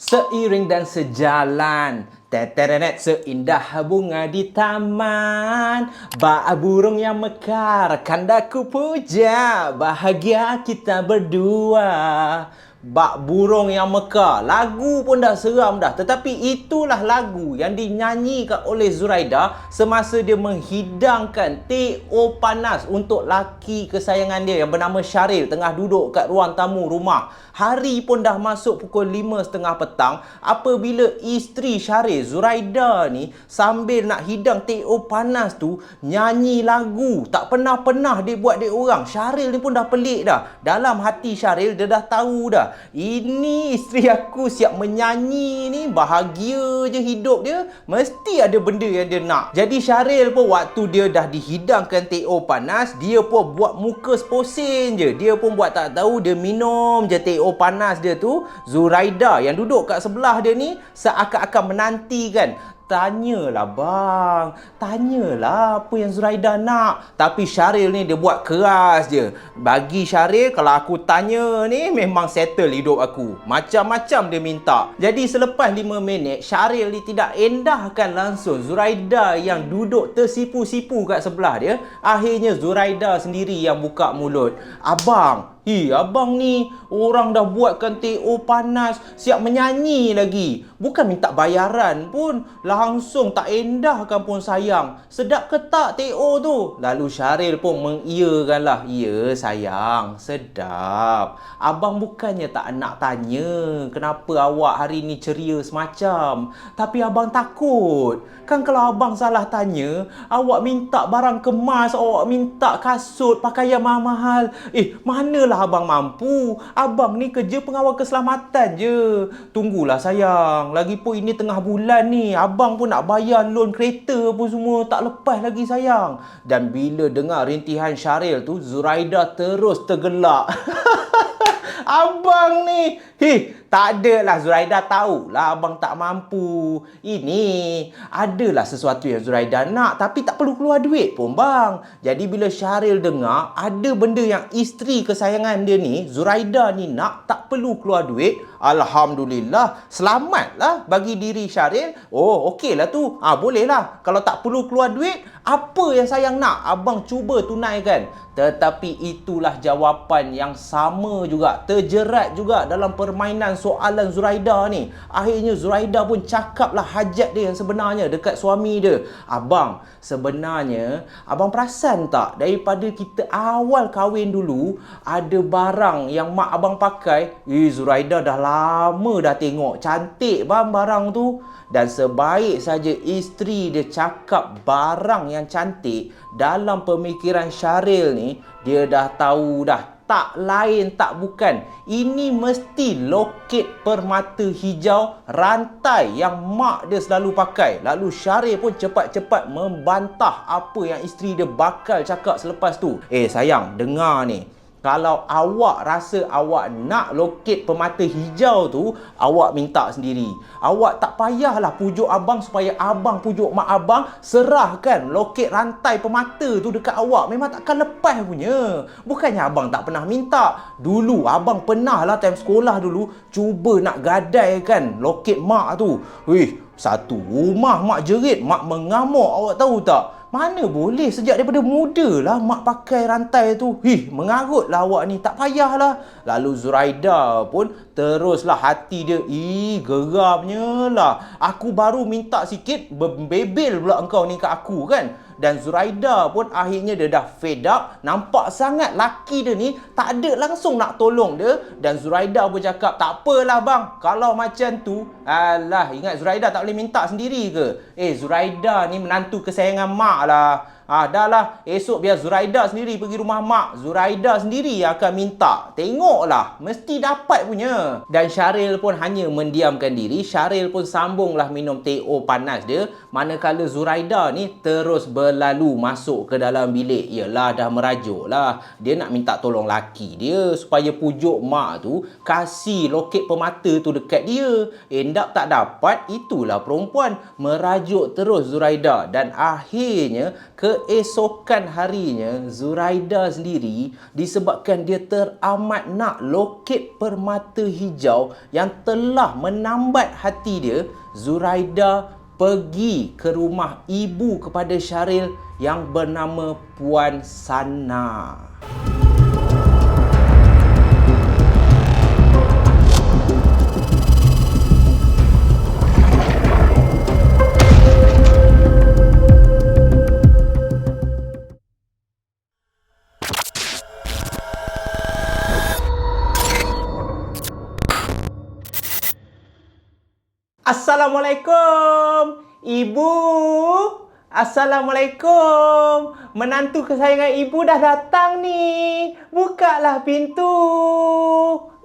Seiring dan sejalan, teterenet seindah bunga di taman. Bak burung yang mekar, kandaku puja, bahagia kita berdua. Bak burung yang mekar, lagu pun dah seram dah. Tetapi itulah lagu yang dinyanyikan oleh Zuraida semasa dia menghidangkan teh panas untuk laki kesayangan dia yang bernama Syaril, tengah duduk kat ruang tamu rumah. Hari pun dah masuk pukul 5:30 petang apabila isteri Syaril, Zuraida ni, sambil nak hidang teh panas tu, nyanyi lagu tak pernah-pernah dia buat dia orang. Syaril ni pun dah pelik dah. Dalam hati Syaril dia dah tahu dah, ini isteri aku siap menyanyi ni, bahagia je hidup dia, mesti ada benda yang dia nak. Jadi Syaril pun waktu dia dah dihidangkan teh panas, dia pun buat muka seposen je. Dia pun buat tak tahu, dia minum je teh panas dia tu. Zuraida yang duduk kat sebelah dia ni seakan-akan menantikan. Tanyalah bang, tanyalah apa yang Zuraida nak. Tapi Syaril ni dia buat keras je. Bagi Syaril, kalau aku tanya ni memang settle hidup aku. Macam-macam dia minta. Jadi selepas 5 minit, Syaril ni tidak endahkan langsung Zuraida yang duduk tersipu-sipu kat sebelah dia. Akhirnya Zuraida sendiri yang buka mulut. Abang, abang ni orang dah buatkan teh panas, siap menyanyi lagi. Bukan minta bayaran pun, langsung tak endahkan pun sayang. Sedap ke tak teh tu? Lalu Syaril pun mengiyakanlah. Ya sayang, sedap. Abang bukannya tak nak tanya kenapa awak hari ni ceria semacam. Tapi abang takut. Kan kalau abang salah tanya, awak minta barang kemas, awak minta kasut, pakaian mahal-mahal. Manalah abang mampu. Abang ni kerja pengawal keselamatan je. Tunggulah sayang. Lagipun ini tengah bulan ni. Abang pun nak bayar loan kereta pun semua tak lepas lagi sayang. Dan bila dengar rintihan Syaril tu, Zuraida terus tergelak. Abang ni, tak adalah Zuraida tahulah abang tak mampu. Ini adalah sesuatu yang Zuraida nak, tapi tak perlu keluar duit pun bang. Jadi bila Syaril dengar ada benda yang isteri kesayangan dia ni, Zuraida ni, nak, tak perlu keluar duit, alhamdulillah, selamatlah bagi diri Syaril. Oh, okeylah tu. Bolehlah. Kalau tak perlu keluar duit, apa yang sayang nak, abang cuba tunaikan. Tetapi itulah jawapan yang sama juga, terjerat juga dalam permainan soalan Zuraida ni. Akhirnya Zuraida pun cakaplah hajat dia yang sebenarnya dekat suami dia. Abang, sebenarnya abang perasan tak, daripada kita awal kahwin dulu, ada barang yang mak abang pakai, Zuraida dah lama dah tengok, cantik bang barang tu. Dan sebaik saja isteri dia cakap barang yang cantik, dalam pemikiran Syaril ni, dia dah tahu dah, tak lain tak bukan, ini mesti loket permata hijau rantai yang mak dia selalu pakai. Lalu Syaril pun cepat-cepat membantah apa yang isteri dia bakal cakap selepas tu. Sayang, dengar ni. Kalau awak rasa awak nak loket permata hijau tu, awak minta sendiri. Awak tak payahlah pujuk abang supaya abang pujuk mak abang serahkan loket rantai permata tu dekat awak. Memang takkan lepas punya. Bukannya abang tak pernah minta. Dulu abang pernah lah time sekolah dulu cuba nak gadaikan loket mak tu. Satu rumah mak jerit, mak mengamuk, awak tahu tak? Mana boleh, sejak daripada muda lah mak pakai rantai tu. Mengarutlah awak ni, tak payahlah. Lalu Zuraida pun teruslah hati dia, geramnya lah. Aku baru minta sikit, bebel pula engkau ni kat aku kan. Dan Zuraida pun akhirnya dia dah fed up. Nampak sangat laki dia ni tak ada langsung nak tolong dia. Dan Zuraida pun cakap, tak apalah bang, kalau macam tu, ingat Zuraida tak boleh minta sendiri ke? Zuraida ni menantu kesayangan mak lah. Dah lah, esok biar Zuraida sendiri pergi rumah mak. Zuraida sendiri akan minta. Tengoklah, mesti dapat punya. Dan Syaril pun hanya mendiamkan diri. Syaril pun sambunglah minum teh panas dia. Manakala Zuraida ni terus berlalu masuk ke dalam bilik. Yelah, dah merajuk lah. Dia nak minta tolong laki dia supaya pujuk mak tu kasih loket permata tu dekat dia. Endap tak dapat, itulah perempuan. Merajuk terus Zuraida. Dan akhirnya ke keesokan harinya, Zuraida sendiri disebabkan dia teramat nak loket permata hijau yang telah menambat hati dia, Zuraida pergi ke rumah ibu kepada Syaril yang bernama Puan Sana. Assalamualaikum, Ibu. Assalamualaikum. Menantu kesayangan Ibu dah datang ni. Bukalah pintu.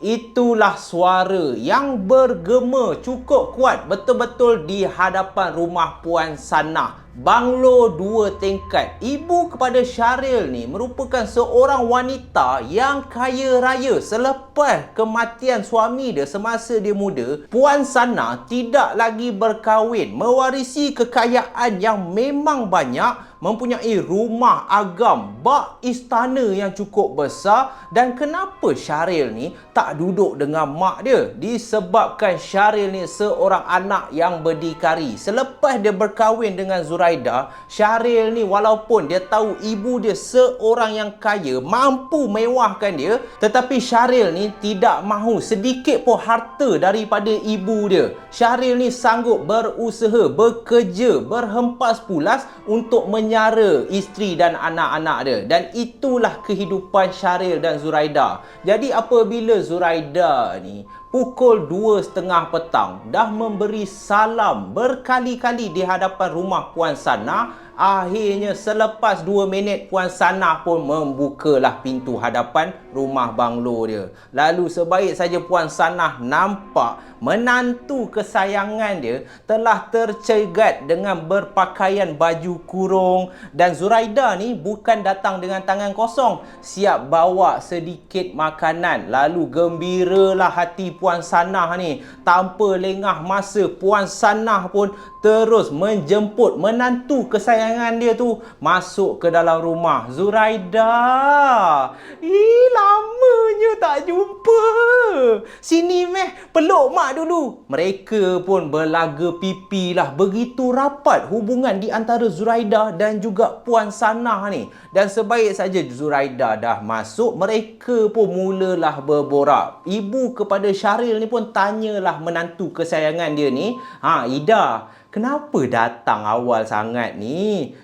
Itulah suara yang bergema cukup kuat betul-betul di hadapan rumah Puan Sana. Banglo 2 tingkat. Ibu kepada Syaril ni merupakan seorang wanita yang kaya raya. Selepas kematian suami dia semasa dia muda, Puan Sana tidak lagi berkahwin, mewarisi kekayaan yang memang banyak, mempunyai rumah agam, bak istana yang cukup besar. Dan kenapa Syaril ni tak duduk dengan mak dia? Disebabkan Syaril ni seorang anak yang berdikari. Selepas dia berkahwin dengan Zuraida, Syaril ni walaupun dia tahu ibu dia seorang yang kaya, mampu mewahkan dia, tetapi Syaril ni tidak mahu sedikit pun harta daripada ibu dia. Syaril ni sanggup berusaha, bekerja, berhempas pulas untuk menyara isteri dan anak-anak dia. Dan itulah kehidupan Syaril dan Zuraida. Jadi apabila Zuraida ni pukul 2.30 petang dah memberi salam berkali-kali di hadapan rumah Puan Sana, akhirnya selepas 2 minit Puan Sana pun membukalah pintu hadapan rumah banglo dia. Lalu sebaik saja Puan Sana nampak menantu kesayangan dia telah tercegat dengan berpakaian baju kurung, dan Zuraida ni bukan datang dengan tangan kosong, siap bawa sedikit makanan. Lalu gembiralah hati Puan Sana ni. Tanpa lengah masa, Puan Sana pun terus menjemput menantu kesayangan dia tu masuk ke dalam rumah. Zuraida, lamanya tak jumpa. Sini meh, peluk mak dulu. Mereka pun berlaga pipi lah. Begitu rapat hubungan di antara Zuraida dan juga Puan Sana ni. Dan sebaik saja Zuraida dah masuk, mereka pun mulalah berborak. Ibu kepada Syaril ni pun tanyalah menantu kesayangan dia ni, Ida, kenapa datang awal sangat ni?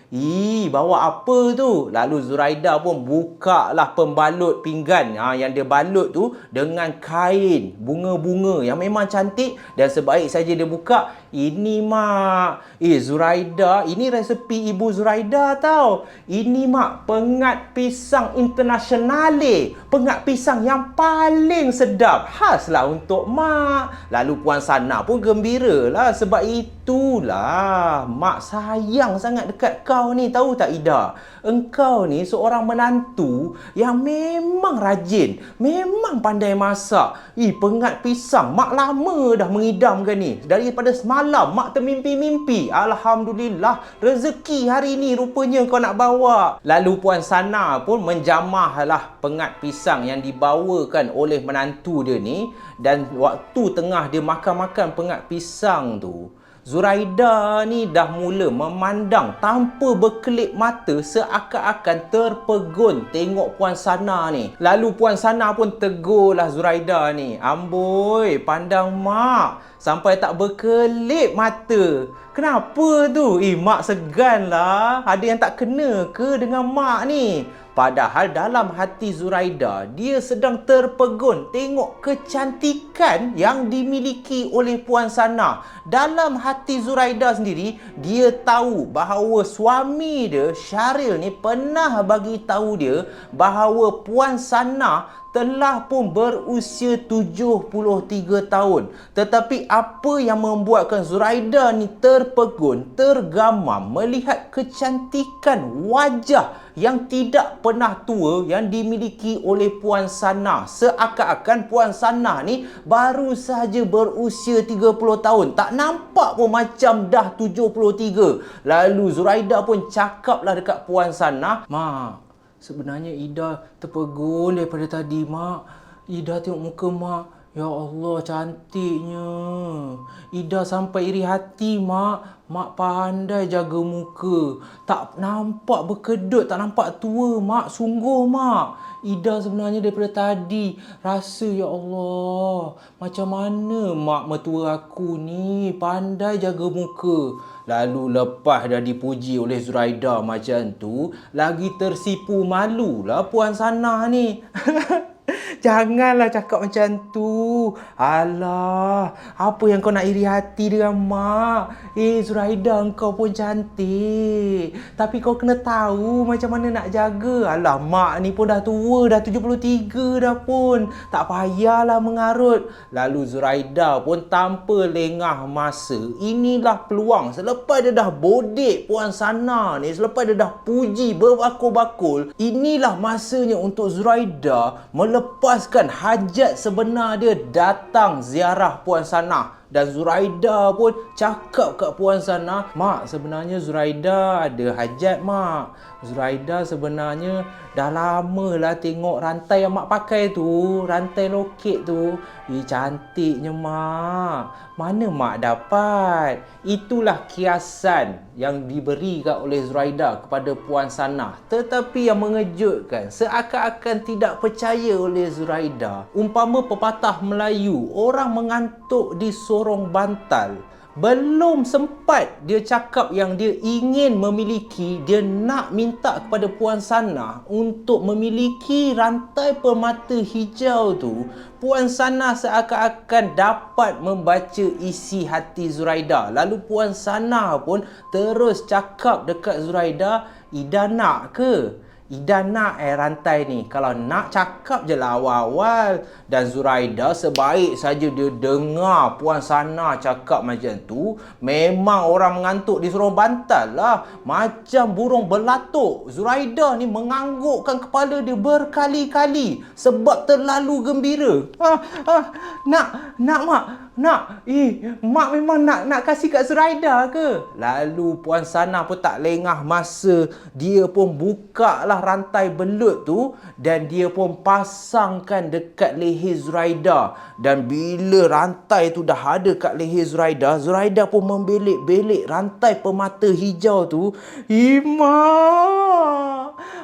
Bawa apa tu? Lalu Zuraida pun buka lah pembalut pinggan yang dia balut tu dengan kain bunga-bunga yang memang cantik. Dan sebaik saja dia buka, ini mak, Zuraida, ini resepi ibu Zuraida tau. Ini mak, pengat pisang internasionale, pengat pisang yang paling sedap, khas lah untuk mak. Lalu Puan Sana pun gembira lah. Sebab itulah mak sayang sangat dekat kau ni, tahu tak Ida? Engkau ni seorang menantu yang memang rajin, memang pandai masak. Pengat pisang, mak lama dah mengidamkan ni. Daripada semalam mak termimpi-mimpi. Alhamdulillah, rezeki hari ni rupanya kau nak bawa. Lalu Puan Sana pun menjamahlah pengat pisang yang dibawakan oleh menantu dia ni. Dan waktu tengah dia makan-makan pengat pisang tu, Zuraida ni dah mula memandang tanpa berkelip mata, seakan-akan terpegun tengok Puan Sana ni. Lalu Puan Sana pun tegurlah Zuraida ni, amboi, pandang mak sampai tak berkelip mata. Kenapa tu? Mak segan lah. Ada yang tak kena ke dengan mak ni? Padahal dalam hati Zuraida, dia sedang terpegun tengok kecantikan yang dimiliki oleh Puan Sana. Dalam hati Zuraida sendiri, dia tahu bahawa suami dia, Syaril ni, pernah bagi tahu dia bahawa Puan Sana telah pun berusia 73 tahun. Tetapi apa yang membuatkan Zuraida ni terpegun, tergamam melihat kecantikan wajah yang tidak pernah tua yang dimiliki oleh Puan Sanah. Seakan-akan Puan Sanah ni baru saja berusia 30 tahun. Tak nampak pun macam dah 73. Lalu Zuraida pun cakaplah dekat Puan Sanah, "Mak, sebenarnya Ida terpegun daripada tadi, Mak. Ida tengok muka Mak. Ya Allah, cantiknya. Ida sampai iri hati, Mak. Mak pandai jaga muka. Tak nampak berkedut, tak nampak tua, Mak. Sungguh, Mak. Ida sebenarnya daripada tadi rasa, ya Allah, macam mana mak mertua aku ni pandai jaga muka." Lalu lepas dah dipuji oleh Zuraida macam tu, lagi tersipu malulah Puan Sanah ni. Janganlah cakap macam tu. Alah, apa yang kau nak iri hati dengan mak? Zuraida, kau pun cantik. Tapi kau kena tahu macam mana nak jaga. Alah, mak ni pun dah tua, dah 73 dah pun. Tak payahlah mengarut. Lalu Zuraida pun tanpa lengah masa, inilah peluang. Selepas dia dah bodek Puan Sanah ni, selepas dia dah puji berbakul-bakul, inilah masanya untuk Zuraida melepaskan hajat sebenar dia datang ziarah Puan Sanah. Dan Zuraida pun cakap kat Puan Sanah, "Mak, sebenarnya Zuraida ada hajat, Mak. Zuraida sebenarnya dah lama lah tengok rantai yang Mak pakai tu, rantai loket tu. Cantiknya, Mak. Mana Mak dapat?" Itulah kiasan yang diberikan oleh Zuraida kepada Puan Sanah. Tetapi yang mengejutkan, seakan-akan tidak percaya oleh Zuraida. Umpama pepatah Melayu, orang mengantuk di sorong bantal. Belum sempat dia cakap yang dia ingin memiliki, dia nak minta kepada Puan Sanah untuk memiliki rantai permata hijau tu, Puan Sanah seakan-akan dapat membaca isi hati Zuraida. Lalu Puan Sanah pun terus cakap dekat Zuraida, "Ida nak ke? Ida nak rantai ni. Kalau nak, cakap je lah awal-awal." Dan Zuraida sebaik saja dia dengar Puan Sanah cakap macam tu, memang orang mengantuk di sorong bantal lah. Macam burung belatuk. Zuraida ni menganggukkan kepala dia berkali-kali sebab terlalu gembira. Nak mak. Nak. Mak memang nak kasih kat Zuraida ke? Lalu Puan Sanah pun tak lengah masa. Dia pun buka lah rantai belut tu dan dia pun pasangkan dekat leher Zuraida. Dan bila rantai tu dah ada kat leher Zuraida, Zuraida pun membelik-belik rantai permata hijau tu.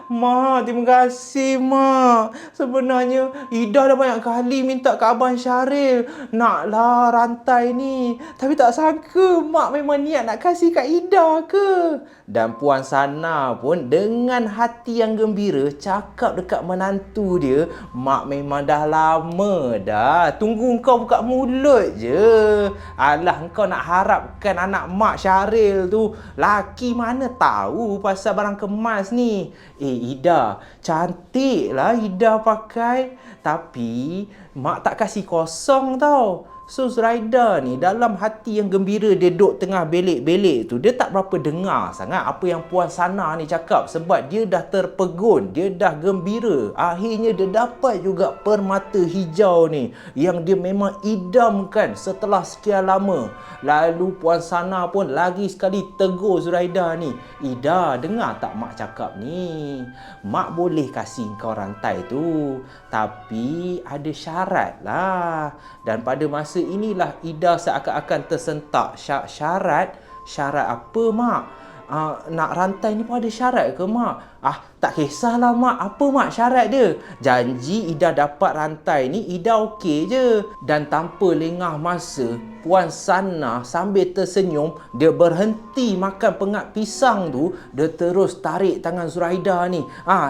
Mak, terima kasih, Mak. Sebenarnya Ida dah banyak kali minta ke Abang Syaril naklah rantai ni. Tapi tak sangka Mak memang niat nak kasih kat Ida ke? Dan Puan Sanah pun dengan hati yang gembira cakap dekat menantu dia, "Mak memang dah lama dah tunggu kau buka mulut je. Alah, kau nak harapkan anak Mak Syaril tu, laki mana tahu pasal barang kemas ni. Ida, cantik lah Ida pakai. Tapi Mak tak kasih kosong tau." So Zuraida ni dalam hati yang gembira, dia duduk tengah belik-belik tu, dia tak berapa dengar sangat apa yang Puan Sanah ni cakap sebab dia dah terpegun, dia dah gembira. Akhirnya dia dapat juga permata hijau ni yang dia memang idamkan setelah sekian lama. Lalu Puan Sanah pun lagi sekali tegur Zuraida ni, "Ida, dengar tak Mak cakap ni? Mak boleh kasih kau rantai tu, tapi ada syarat lah." Dan pada masa inilah Ida seakan-akan tersentak. Syarat apa, Mak? Nak rantai ni pun ada syarat ke, Mak? Tak kisahlah, Mak. Apa, Mak, syarat dia? Janji Ida dapat rantai ni, Ida okey je. Dan tanpa lengah masa, Puan Sanah sambil tersenyum, dia berhenti makan pengat pisang tu. Dia terus tarik tangan Zuraida ni.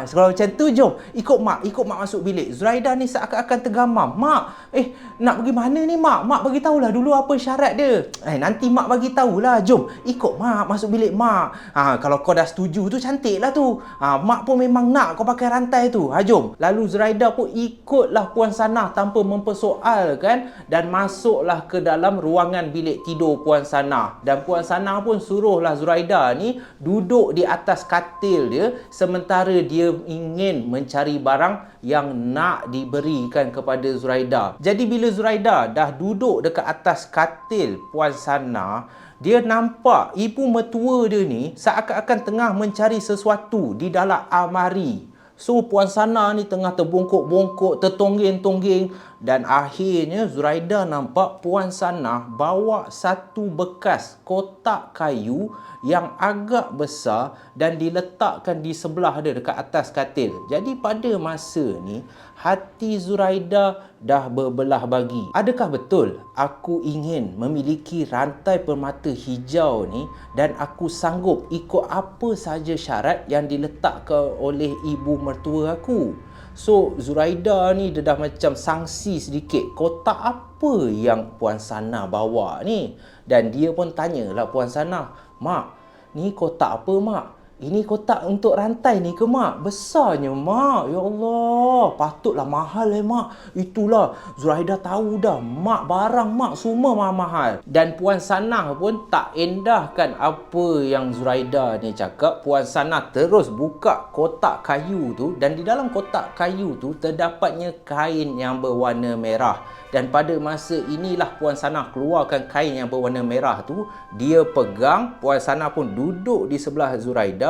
Kalau macam tu, jom. Ikut Mak masuk bilik. Zuraida ni seakan-akan tergamam. "Mak, nak pergi mana ni, Mak? Mak bagi tahulah dulu apa syarat dia." Nanti Mak bagi tahulah. Jom, ikut Mak masuk bilik Mak. Kalau kau dah setuju tu, cantik lah tu. Mak mak pun memang nak kau pakai rantai tu. Ha, jom. Lalu Zuraida pun ikutlah Puan Sanah tanpa mempersoalkan dan masuklah ke dalam ruangan bilik tidur Puan Sanah. Dan Puan Sanah pun suruhlah Zuraida ni duduk di atas katil dia sementara dia ingin mencari barang yang nak diberikan kepada Zuraida. Jadi bila Zuraida dah duduk dekat atas katil Puan Sanah, dia nampak ibu mertua dia ni seakan-akan tengah mencari sesuatu di dalam almari. So Puan Sanah ni tengah terbongkok-bongkok, tertongging-tongging, dan akhirnya Zuraida nampak Puan Sanah bawa satu bekas kotak kayu yang agak besar dan diletakkan di sebelah dia dekat atas katil. Jadi pada masa ni hati Zuraida dah berbelah bagi. Adakah betul aku ingin memiliki rantai permata hijau ni dan aku sanggup ikut apa saja syarat yang diletakkan oleh ibu mertua aku? So Zuraida ni dia dah macam sangsi sedikit, kotak apa yang Puan Sanah bawa ni? Dan dia pun tanyalah Puan Sanah, mak, ni kotak apa mak? Ini kotak untuk rantai ni ke mak? Besarnya mak. Ya Allah, patutlah mahal mak. Itulah, Zuraida tahu dah, mak barang mak semua mahal-mahal. Dan Puan Sanah pun tak endahkan apa yang Zuraida ni cakap. Puan Sanah terus buka kotak kayu tu dan di dalam kotak kayu tu terdapatnya kain yang berwarna merah. Dan pada masa inilah Puan Sanah keluarkan kain yang berwarna merah tu. Dia pegang, Puan Sanah pun duduk di sebelah Zuraida.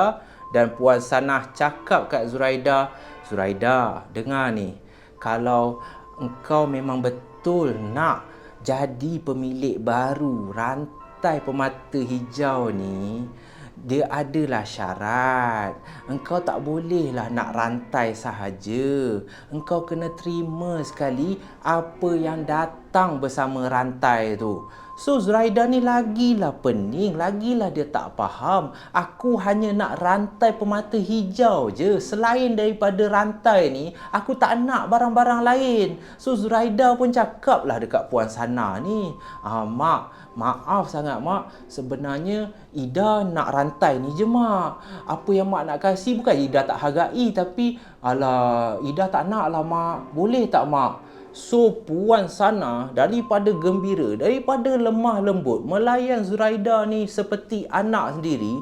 Dan Puan Sanah cakap kat Zuraida, Zuraida, dengar ni. Kalau engkau memang betul nak jadi pemilik baru rantai permata hijau ni, dia adalah syarat. Engkau tak bolehlah nak rantai sahaja. Engkau kena terima sekali apa yang datang bersama rantai tu. So Zuraida ni lagilah pening, lagilah dia tak faham. Aku hanya nak rantai permata hijau je. Selain daripada rantai ni, aku tak nak barang-barang lain. So Zuraida pun cakaplah dekat Puan Sanah ni, mak, maaf sangat mak, sebenarnya Ida nak rantai ni je mak. Apa yang mak nak kasih bukan Ida tak hargai, tapi alah, Ida tak nak lah mak. Boleh tak mak? So Puan Sanah daripada gembira, daripada lemah lembut melayan Zuraida ni seperti anak sendiri,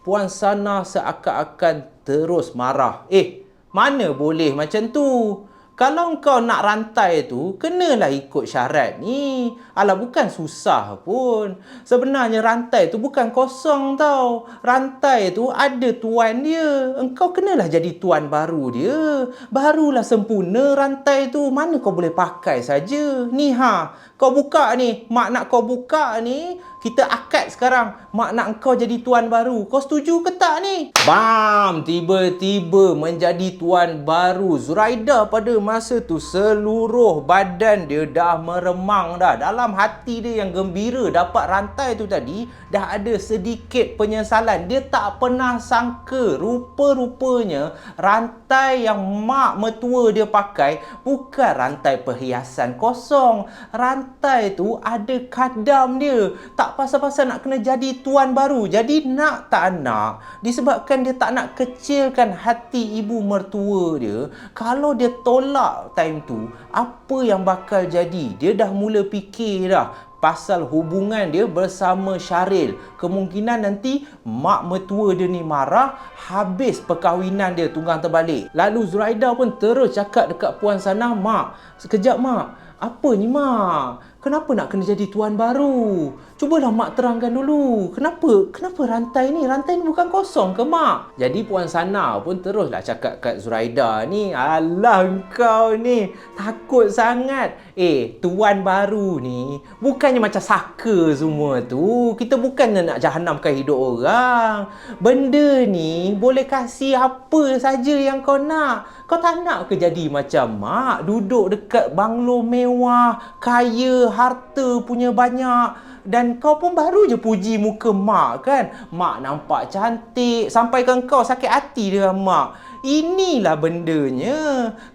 Puan Sanah seakan-akan terus marah. Mana boleh macam tu? Kalau kau nak rantai tu, kenalah ikut syarat ni. Alah, bukan susah pun. Sebenarnya rantai tu bukan kosong tau. Rantai tu ada tuan dia. Engkau kenalah jadi tuan baru dia. Barulah sempurna rantai tu. Mana kau boleh pakai saja. Ni kau buka ni. Mak nak kau buka ni. Kita akad sekarang. Mak nak kau jadi tuan baru. Kau setuju ke tak ni? Bam! Tiba-tiba menjadi tuan baru. Zuraida pada masa tu seluruh badan dia dah meremang dah. Dalam hati dia yang gembira dapat rantai tu tadi, dah ada sedikit penyesalan. Dia tak pernah sangka rupa-rupanya rantai yang mak mertua dia pakai bukan rantai perhiasan kosong. Rantai tu ada kadam dia. Tak pasal-pasal nak kena jadi tuan baru. Jadi nak tak nak, disebabkan dia tak nak kecilkan hati ibu mertua dia, kalau dia tolak time tu, apa yang bakal jadi? Dia dah mula fikir dah pasal hubungan dia bersama Syaril. Kemungkinan nanti mak mertua dia ni marah, habis perkahwinan dia tunggang terbalik. Lalu Zuraida pun terus cakap dekat Puan Sanah, mak, sekejap mak, apa ni mak? Kenapa nak kena jadi tuan baru? Cubalah mak terangkan dulu. Kenapa rantai ni? Rantai ni bukan kosong ke mak? Jadi Puan Sanah pun teruslah cakap kat Zuraida ni, alah kau ni takut sangat. Tuan baru ni bukannya macam saka semua tu. Kita bukannya nak jahanamkan hidup orang. Benda ni boleh kasih apa saja yang kau nak. Kau tak nak ke jadi macam mak, duduk dekat banglo mewah, kaya, harta punya banyak, dan kau pun baru je puji muka mak kan? Mak nampak cantik, sampaikan kau sakit hati dengan mak. Inilah bendanya.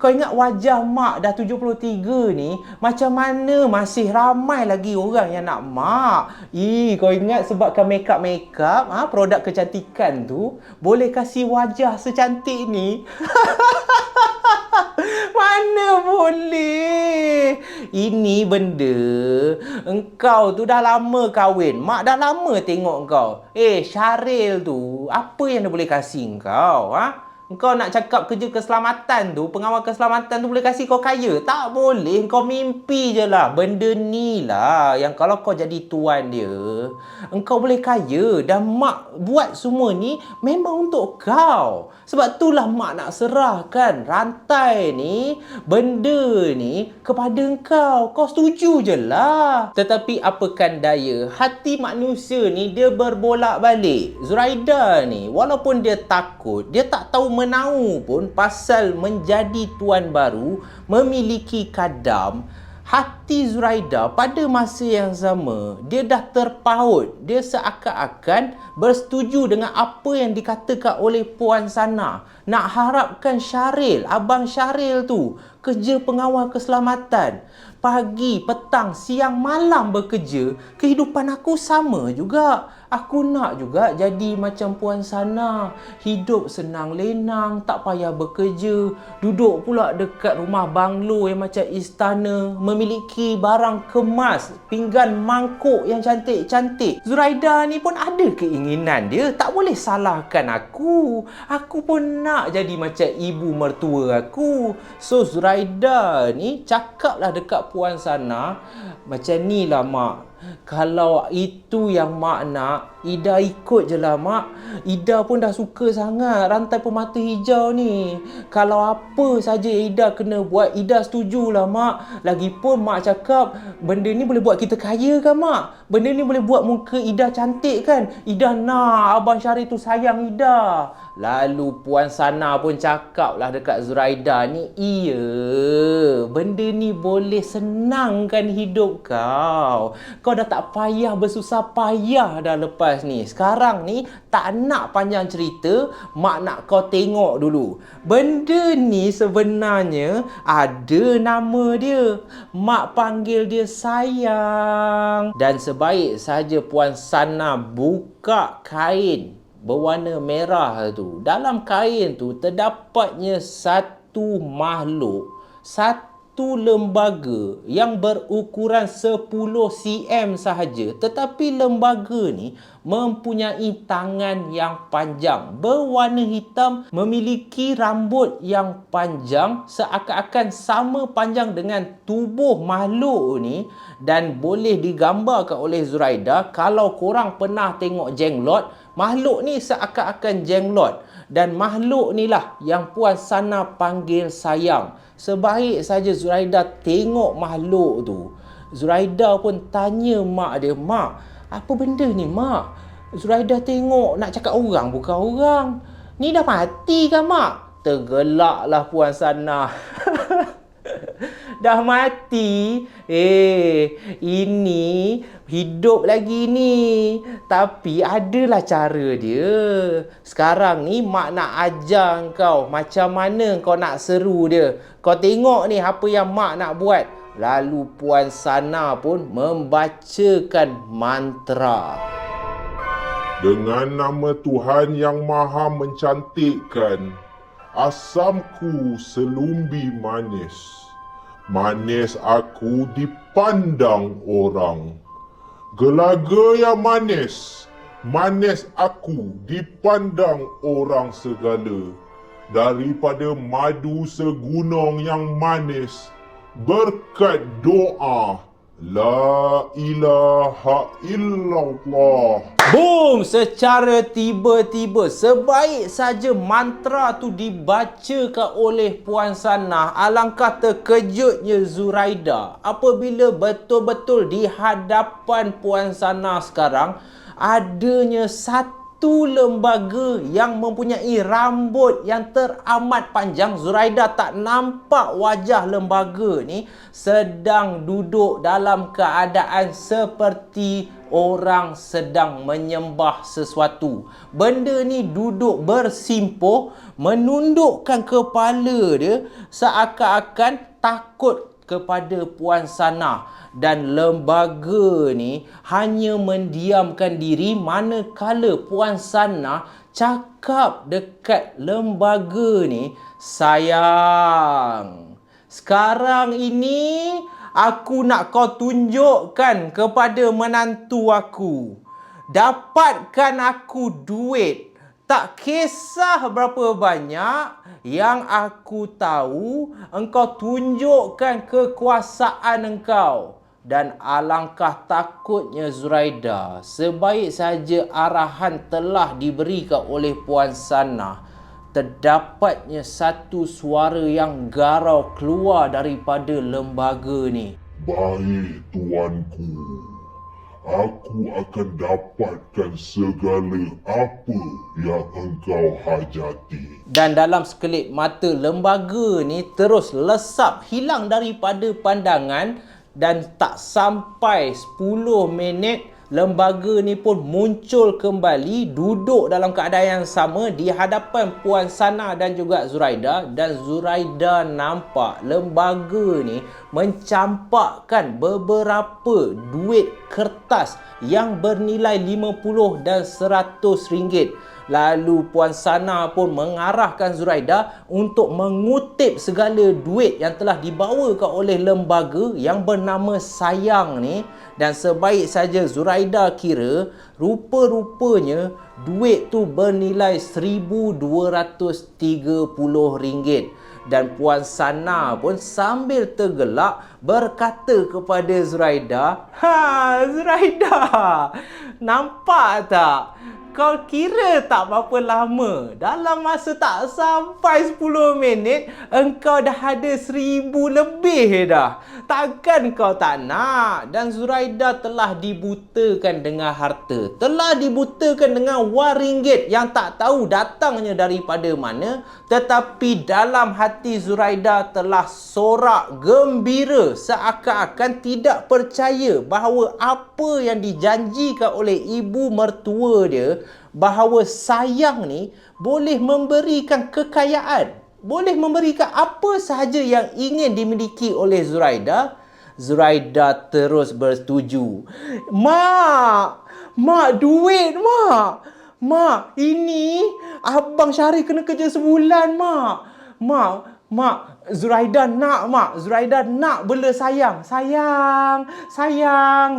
Kau ingat wajah mak dah 73 ni, macam mana masih ramai lagi orang yang nak mak? Kau ingat sebabkan makeup, produk kecantikan tu boleh kasih wajah secantik ni? Mana boleh. Ini benda. Engkau tu dah lama kahwin. Mak dah lama tengok kau. Syaril tu, apa yang dia boleh kasih kau? Engkau nak cakap kerja keselamatan tu, pengawal keselamatan tu boleh kasih kau kaya? Tak boleh. Kau mimpi je lah. Benda ni lah yang kalau kau jadi tuan dia, engkau boleh kaya. Dan mak buat semua ni memang untuk kau. Sebab itulah mak nak serahkan rantai ni, benda ni kepada engkau. Kau setuju je lah. Tetapi apakan daya, hati manusia ni dia berbolak-balik. Zuraida ni, walaupun dia takut, dia tak tahu menau pun pasal menjadi tuan baru, memiliki kadam. Hati Zuraida pada masa yang sama, dia dah terpaut. Dia seakan-akan bersetuju dengan apa yang dikatakan oleh Puan Sana. Nak harapkan Syaril, Abang Syaril tu, kerja pengawal keselamatan. Pagi, petang, siang, malam bekerja. Kehidupan aku sama juga. Aku nak juga jadi macam Puan Sana. Hidup senang lenang, tak payah bekerja. Duduk pula dekat rumah banglo yang macam istana. Memiliki barang kemas, pinggan mangkuk yang cantik-cantik. Zuraida ni pun ada keinginan dia. Tak boleh salahkan aku. Aku pun nak jadi macam ibu mertua aku. So Zuraida ni cakaplah dekat Puan Sana, macam ni lah mak. Kalau itu yang mak nak, Ida ikut je lah mak. Ida pun dah suka sangat rantai permata hijau ni. Kalau apa saja Ida kena buat, Ida setujulah mak. Lagipun mak cakap benda ni boleh buat kita kaya kan mak? Benda ni boleh buat muka Ida cantik kan? Ida nak Abang Syaril tu sayang Ida. Lalu Puan Sana pun cakap lah dekat Zuraida ni, iya, benda ni boleh senangkan hidup kau. Kau dah tak payah bersusah payah dah lepas ni. Sekarang ni tak nak panjang cerita, mak nak kau tengok dulu. Benda ni sebenarnya ada nama dia. Mak panggil dia sayang. Dan sebaik saja Puan Sana buka kain berwarna merah tu, dalam kain tu terdapatnya satu makhluk, satu lembaga yang berukuran 10 cm sahaja. Tetapi lembaga ni mempunyai tangan yang panjang, berwarna hitam, memiliki rambut yang panjang, seakan-akan sama panjang dengan tubuh makhluk ni. Dan boleh digambarkan oleh Zuraida, kalau korang pernah tengok jenglot, makhluk ni seakan-akan jenglot. Dan makhluk ni lah yang Puan Sana panggil sayang. Sebaik saja Zuraida tengok makhluk tu, Zuraida pun tanya mak dia, mak, apa benda ni mak? Zuraida tengok nak cakap orang bukan orang. Ni dah mati kan mak? Tergelaklah Puan Sana. Dah mati? Ini hidup lagi ni. Tapi adalah cara dia. Sekarang ni mak nak ajar kau macam mana kau nak seru dia. Kau tengok ni apa yang mak nak buat. Lalu Puan Sana pun membacakan mantra. Dengan nama Tuhan yang Maha Mencantikkan, asamku selumbi manis. Manis aku dipandang orang. Gelaga yang manis, manis aku dipandang orang segala. Daripada madu segunung yang manis, berkat doa La ilaha illallah. Boom! Secara tiba-tiba, sebaik saja mantra tu dibacakan oleh Puan Sana, alangkah terkejutnya Zuraida apabila betul-betul di hadapan Puan Sana sekarang adanya satu lembaga yang mempunyai rambut yang teramat panjang. Zuraida tak nampak wajah lembaga ni, sedang duduk dalam keadaan seperti orang sedang menyembah sesuatu. Benda ni duduk bersimpuh, menundukkan kepala dia seakan-akan takut kepada Puan Sanah. Dan lembaga ni hanya mendiamkan diri manakala Puan Sanah cakap dekat lembaga ni, sayang, sekarang ini aku nak kau tunjukkan kepada menantu aku. Dapatkan aku duit. Tak kisah berapa banyak, yang aku tahu engkau tunjukkan kekuasaan engkau. Dan alangkah takutnya Zuraida, sebaik saja arahan telah diberikan oleh Puan Sanah, terdapatnya satu suara yang garau keluar daripada lembaga ni. Baik tuanku, aku akan dapatkan segala apa yang engkau hajati. Dan dalam sekelip mata lembaga ni terus lesap hilang daripada pandangan. Dan tak sampai 10 minit, lembaga ni pun muncul kembali, duduk dalam keadaan yang sama di hadapan Puan Sanah dan juga Zuraida. Dan Zuraida nampak lembaga ni mencampakkan beberapa duit kertas yang bernilai 50 dan 100 ringgit. Lalu Puan Sanah pun mengarahkan Zuraida untuk mengutip segala duit yang telah dibawakan oleh lembaga yang bernama Sayang ni. Dan sebaik saja Zuraida kira, rupa-rupanya duit tu bernilai RM1,230. Dan Puan Sanah pun sambil tergelak berkata kepada Zuraida, Zuraida, nampak tak? Kau kira tak berapa lama, dalam masa tak sampai 10 minit, engkau dah ada 1,000 lebih dah. Takkan kau tak nak? Dan Zuraida telah dibutakan dengan harta, telah dibutakan dengan wang ringgit yang tak tahu datangnya daripada mana. Tetapi dalam hati Zuraida telah sorak gembira, seakan-akan tidak percaya bahawa apa yang dijanjikan oleh ibu mertua dia, bahawa Sayang ni boleh memberikan kekayaan, boleh memberikan apa sahaja yang ingin dimiliki oleh Zuraida. Zuraida terus bersetuju. Mak, duit, Mak. Mak, ini Abang Syarif kena kerja sebulan, Mak. Mak, Zuraida nak, Mak. Zuraida nak bela Sayang. Sayang.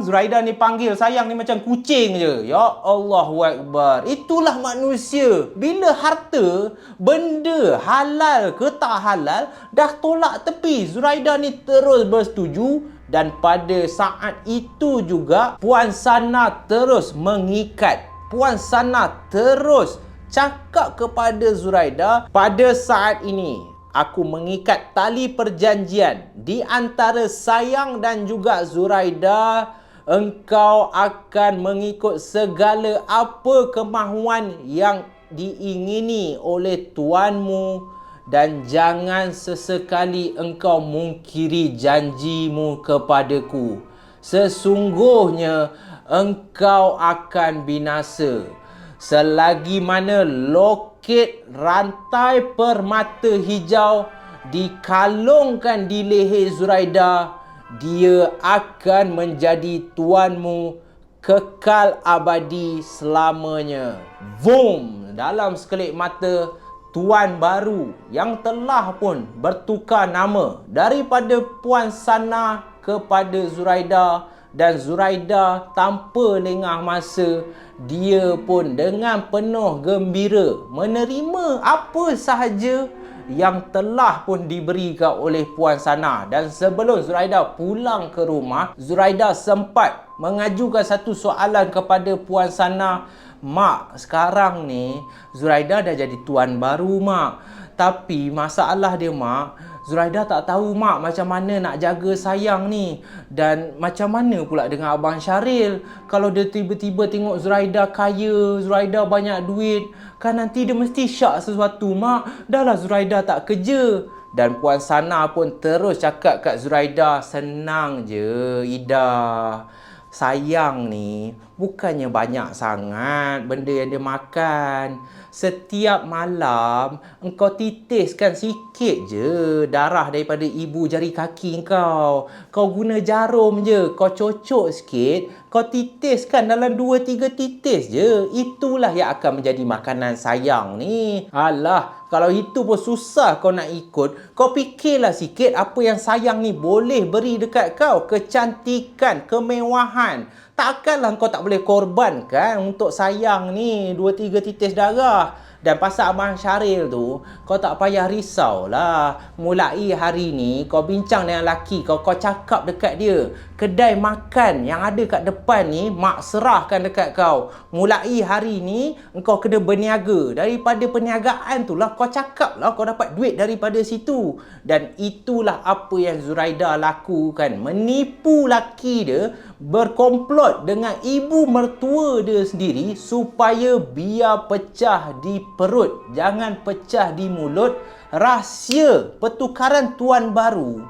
Zuraida ni panggil Sayang ni macam kucing je. Ya Allahu Akbar. Itulah manusia. Bila harta, benda halal ke tak halal, dah tolak tepi. Zuraida ni terus bersetuju. Dan pada saat itu juga, Puan Sanah terus mengikat. Puan Sanah terus cakap kepada Zuraida, pada saat ini aku mengikat tali perjanjian di antara Sayang dan juga Zuraida. Engkau akan mengikut segala apa kemahuan yang diingini oleh tuanmu. Dan jangan sesekali engkau mungkiri janjimu kepadaku. Sesungguhnya engkau akan binasa. Selagi mana loket rantai permata hijau dikalungkan di leher Zuraida, dia akan menjadi tuanmu kekal abadi selamanya. Boom! Dalam sekelip mata, tuan baru yang telah pun bertukar nama daripada Puan Sanah kepada Zuraida. Dan Zuraida tanpa lengah masa, dia pun dengan penuh gembira menerima apa sahaja yang telah pun diberikan oleh Puan Sanah. Dan sebelum Zuraida pulang ke rumah, Zuraida sempat mengajukan satu soalan kepada Puan Sanah. Mak, sekarang ni Zuraida dah jadi tuan baru, Mak. Tapi masalah dia, Mak, Zuraida tak tahu, Mak, macam mana nak jaga Sayang ni. Dan macam mana pula dengan Abang Syaril. Kalau dia tiba-tiba tengok Zuraida kaya, Zuraida banyak duit, kan nanti dia mesti syak sesuatu, Mak. Dah lah Zuraida tak kerja. Dan Puan Sanah pun terus cakap kat Zuraida, senang je, Ida. sayang ni bukannya banyak sangat benda yang dia makan. Setiap malam engkau titiskan sikit je darah daripada ibu jari kaki engkau. Kau guna jarum je, kau cocok sikit, kau titiskan dalam 2-3 titis je. Itulah yang akan menjadi makanan sayang ni. Alah, kalau itu pun susah kau nak ikut, kau fikirlah sikit apa yang sayang ni boleh beri dekat kau. Kecantikan, kemewahan. Takkanlah kau tak boleh korbankan untuk sayang ni 2-3 titis darah. Dan pasal Abang Syaril tu, kau tak payah risau lah. Mulai hari ni, kau bincang dengan laki kau, kau cakap dekat dia, kedai makan yang ada kat depan ni, mak serahkan dekat kau. Mulai hari ni, engkau kena berniaga. Daripada perniagaan tu lah, kau cakap lah, kau dapat duit daripada situ. Dan itulah apa yang Zuraida lakukan. Menipu laki dia, berkomplot dengan ibu mertua dia sendiri supaya biar pecah di perut, jangan pecah di mulut. Rahsia pertukaran tuan baru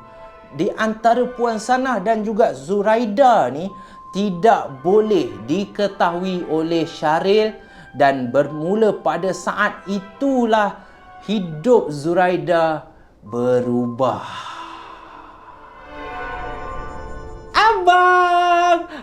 di antara Puan Sanah dan juga Zuraida ni tidak boleh diketahui oleh Syaril, dan bermula pada saat itulah hidup Zuraida berubah.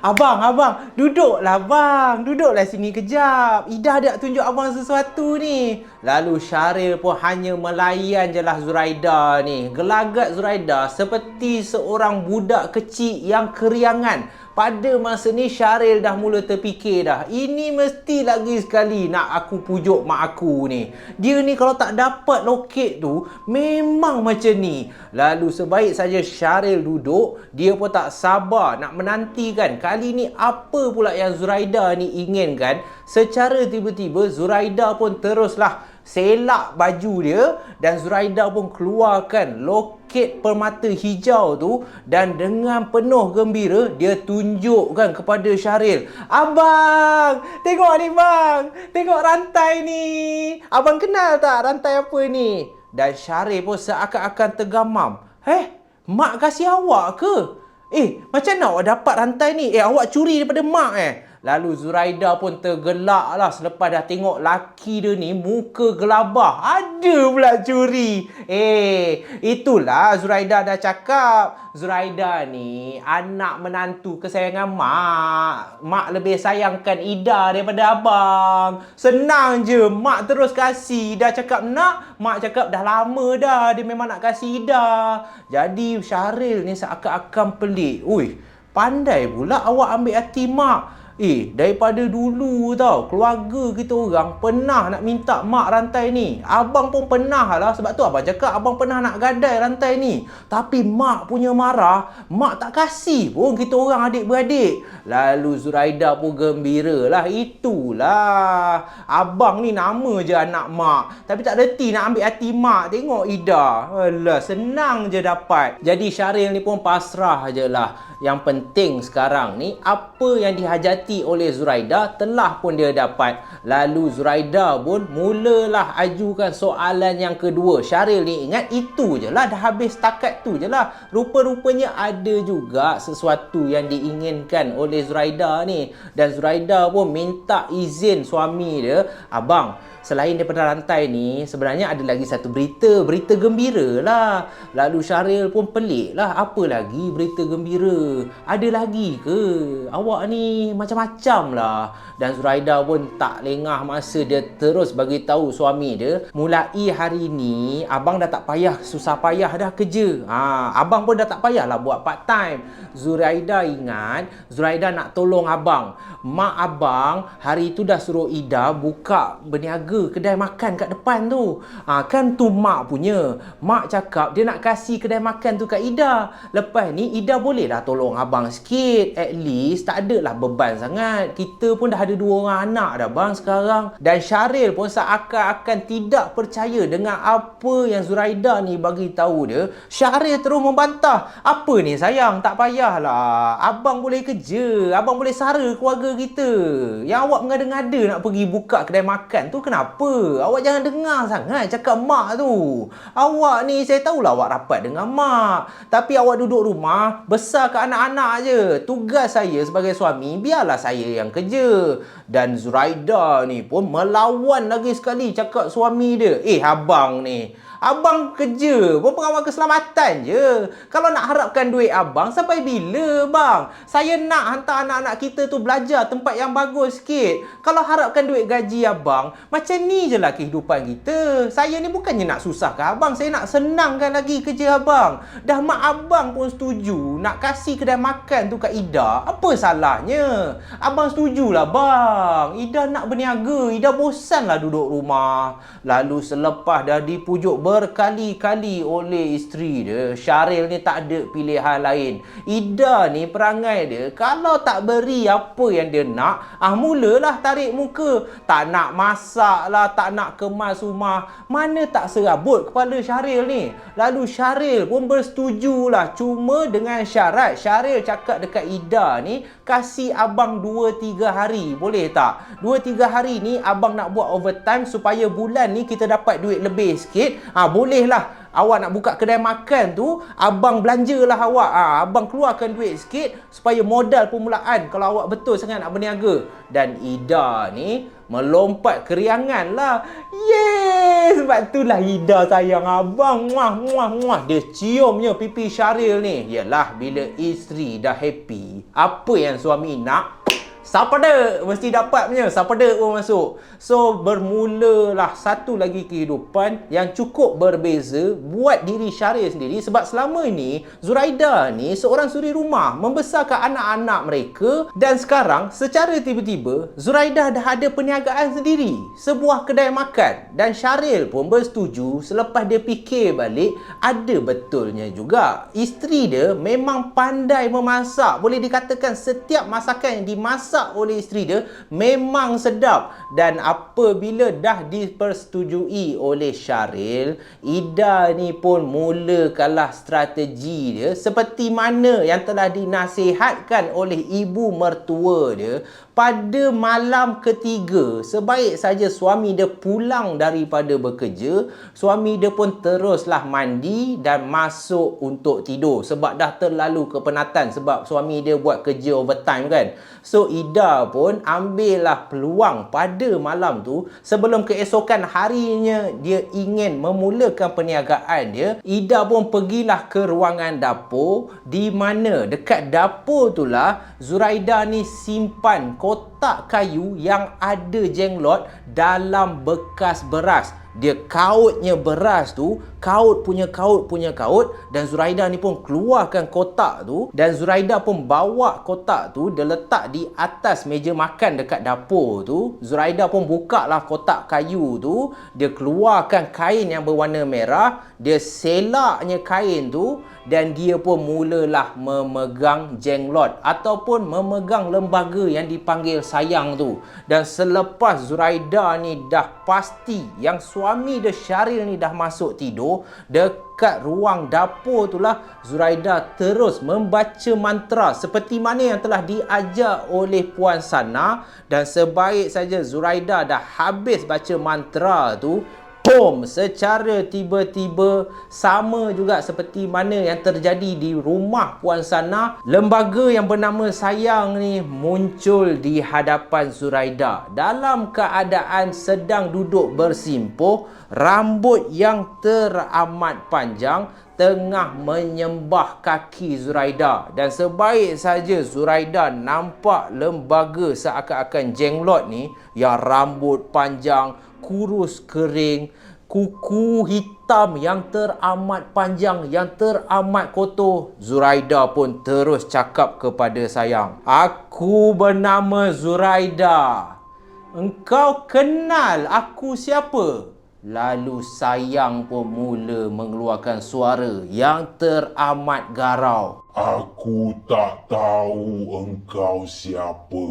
Abang, duduklah bang. Duduklah sini kejap. Ida ada tunjuk abang sesuatu ni. Lalu Syaril pun hanya melayan je lah Zuraida ni. Gelagat Zuraida seperti seorang budak kecil yang keriangan. Pada masa ni Syaril dah mula terfikir dah, ini mesti lagi sekali nak aku pujuk mak aku ni. Dia ni kalau tak dapat loket tu memang macam ni. Lalu sebaik saja Syaril duduk, dia pun tak sabar nak menantikan kali ni apa pula yang Zuraida ni inginkan. Secara tiba-tiba Zuraida pun teruslah selak baju dia dan Zuraida pun keluarkan loket permata hijau tu, dan dengan penuh gembira dia tunjukkan kepada Syaril. Abang, tengok ni bang, tengok rantai ni. Abang kenal tak rantai apa ni? Dan Syaril pun seakan-akan tergamam. Mak kasih awak ke? Macam mana awak dapat rantai ni? Awak curi daripada mak Lalu Zuraida pun tergelak lah selepas dah tengok laki dia ni muka gelabah. Ada pula curi. Itulah Zuraida dah cakap. Zuraida ni anak menantu kesayangan mak. Mak lebih sayangkan Ida daripada abang. Senang je. Mak terus kasih. Ida cakap nak, mak cakap dah lama dah dia memang nak kasih Ida. Jadi Syaril ni seakan-akan pelik. Pandai pula awak ambil hati mak. Daripada dulu tau, keluarga kita orang pernah nak minta mak rantai ni. Abang pun pernah lah. Sebab tu abang cakap abang pernah nak gadai rantai ni. Tapi mak punya marah, mak tak kasih pun kita orang adik-beradik. Lalu Zuraida pun gembira lah. Itulah, abang ni nama je anak mak, tapi tak reti nak ambil hati mak. Tengok Ida, alah, senang je dapat. Jadi Syaril ni pun pasrah je lah. Yang penting sekarang ni apa yang dihajati oleh Zuraida telah pun dia dapat. Lalu Zuraida pun mulalah ajukan soalan yang kedua. Syaril ni ingat itu je lah, dah habis setakat tu je lah. Rupa-rupanya ada juga sesuatu yang diinginkan oleh Zuraida ni. Dan Zuraida pun minta izin suami dia, abang, selain daripada rantai ni, sebenarnya ada lagi satu berita gembira lah. Lalu Syaril pun pelik lah, apa lagi berita gembira? Ada lagi ke? Awak ni macam-macam lah. Dan Zuraida pun tak lengah masa dia terus bagi tahu suami dia, mulai hari ni abang dah tak payah susah payah dah kerja. Abang pun dah tak payah lah buat part time. Zuraida ingat Zuraida nak tolong abang. Mak abang hari tu dah suruh Ida buka berniaga kedai makan kat depan tu. Kan tu mak punya. Mak cakap dia nak kasih kedai makan tu kat Ida. Lepas ni Ida boleh lah tolong abang sikit. At least tak adalah beban sangat. Kita pun dah ada 2 orang anak dah bang sekarang. Dan Syaril pun seakan-akan tidak percaya dengan apa yang Zuraida ni bagi tahu dia. Syaril terus membantah. Apa ni sayang, tak payahlah. Abang boleh kerja, abang boleh sara keluarga kita. Yang awak mengada-ngada nak pergi buka kedai makan tu, kenapa kenapa? Awak jangan dengar sangat cakap mak tu. Awak ni, saya tahulah awak rapat dengan mak. Tapi awak duduk rumah, besarkan anak-anak je. Tugas saya sebagai suami, biarlah saya yang kerja. Dan Zuraida ni pun melawan lagi sekali cakap suami dia. Abang ni, abang kerja pun pengawal keselamatan je. Kalau nak harapkan duit abang, sampai bila bang? Saya nak hantar anak-anak kita tu belajar tempat yang bagus sikit. Kalau harapkan duit gaji abang, macam ni je lah kehidupan kita. Saya ni bukannya nak susahkan abang, saya nak senangkan lagi kerja abang. Dah mak abang pun setuju nak kasih kedai makan tu kat Ida. Apa salahnya? Abang setujulah bang. Ida nak berniaga, Ida bosan lah duduk rumah. Lalu selepas dah dipujuk berkali-kali oleh isteri dia, Syaril ni tak ada pilihan lain. Ida ni perangai dia, kalau tak beri apa yang dia nak, mulalah tarik muka. Tak nak masak lah, tak nak kemas rumah. Mana tak serabut kepala Syaril ni. Lalu Syaril pun bersetujulah, cuma dengan syarat. Syaril cakap dekat Ida ni, kasih abang 2-3 hari, boleh tak? 2-3 hari ni abang nak buat overtime supaya bulan ni kita dapat duit lebih sikit. Boleh lah. Awak nak buka kedai makan tu, abang belanjalah awak. Abang keluarkan duit sikit supaya modal permulaan kalau awak betul sangat nak berniaga. Dan Ida ni melompat keriangan lah. Yes! Sebab itulah Ida sayang abang. Muah, muah, muah. Dia ciumnya pipi Syaril ni. Yalah, bila isteri dah happy, apa yang suami nak, sapada mesti dapat punya. Sapada pun masuk. So bermulalah satu lagi kehidupan yang cukup berbeza buat diri Syaril sendiri. Sebab selama ini Zuraida ni seorang suri rumah, membesarkan anak-anak mereka. Dan sekarang secara tiba-tiba Zuraida dah ada perniagaan sendiri, sebuah kedai makan. Dan Syaril pun bersetuju. Selepas dia fikir balik, ada betulnya juga. Isteri dia memang pandai memasak. Boleh dikatakan setiap masakan yang dimasak oleh isteri dia memang sedap. Dan apabila dah dipersetujui oleh Syaril, Ida ni pun mulakanlah strategi dia seperti mana yang telah dinasihatkan oleh ibu mertua dia. Pada malam ketiga, sebaik saja suami dia pulang daripada bekerja, suami dia pun teruslah mandi dan masuk untuk tidur. Sebab dah terlalu kepenatan sebab suami dia buat kerja overtime kan. So Ida pun ambillah peluang pada malam tu, sebelum keesokan harinya dia ingin memulakan perniagaan dia. Ida pun pergilah ke ruangan dapur, di mana dekat dapur itulah Zuraida ni simpan kotak kayu yang ada jenglot dalam bekas beras. Dia kautnya beras tu, kaut punya kaut, dan Zuraida ni pun keluarkan kotak tu. Dan Zuraida pun bawa kotak tu, dia letak di atas meja makan dekat dapur tu. Zuraida pun buka lah kotak kayu tu, dia keluarkan kain yang berwarna merah, dia selaknya kain tu, dan dia pun mulalah memegang jenglot ataupun memegang lembaga yang dipanggil sayang tu. Dan selepas Zuraida ni dah pasti yang suami dia Syaril ni dah masuk tidur, dekat ruang dapur itulah Zuraida terus membaca mantra seperti mana yang telah diajar oleh Puan Sana. Dan sebaik saja Zuraida dah habis baca mantra tu, boom, secara tiba-tiba, sama juga seperti mana yang terjadi di rumah Puan Sana, lembaga yang bernama sayang ni muncul di hadapan Zuraida dalam keadaan sedang duduk bersimpuh, rambut yang teramat panjang tengah menyembah kaki Zuraida. Dan sebaik saja Zuraida nampak lembaga seakan-akan jenglot ni yang rambut panjang, kurus kering, kuku hitam yang teramat panjang, yang teramat kotor, Zuraida pun terus cakap kepada sayang, "Aku bernama Zuraida. Engkau kenal aku siapa?" Lalu sayang pun mula mengeluarkan suara yang teramat garau, "Aku tak tahu engkau siapa."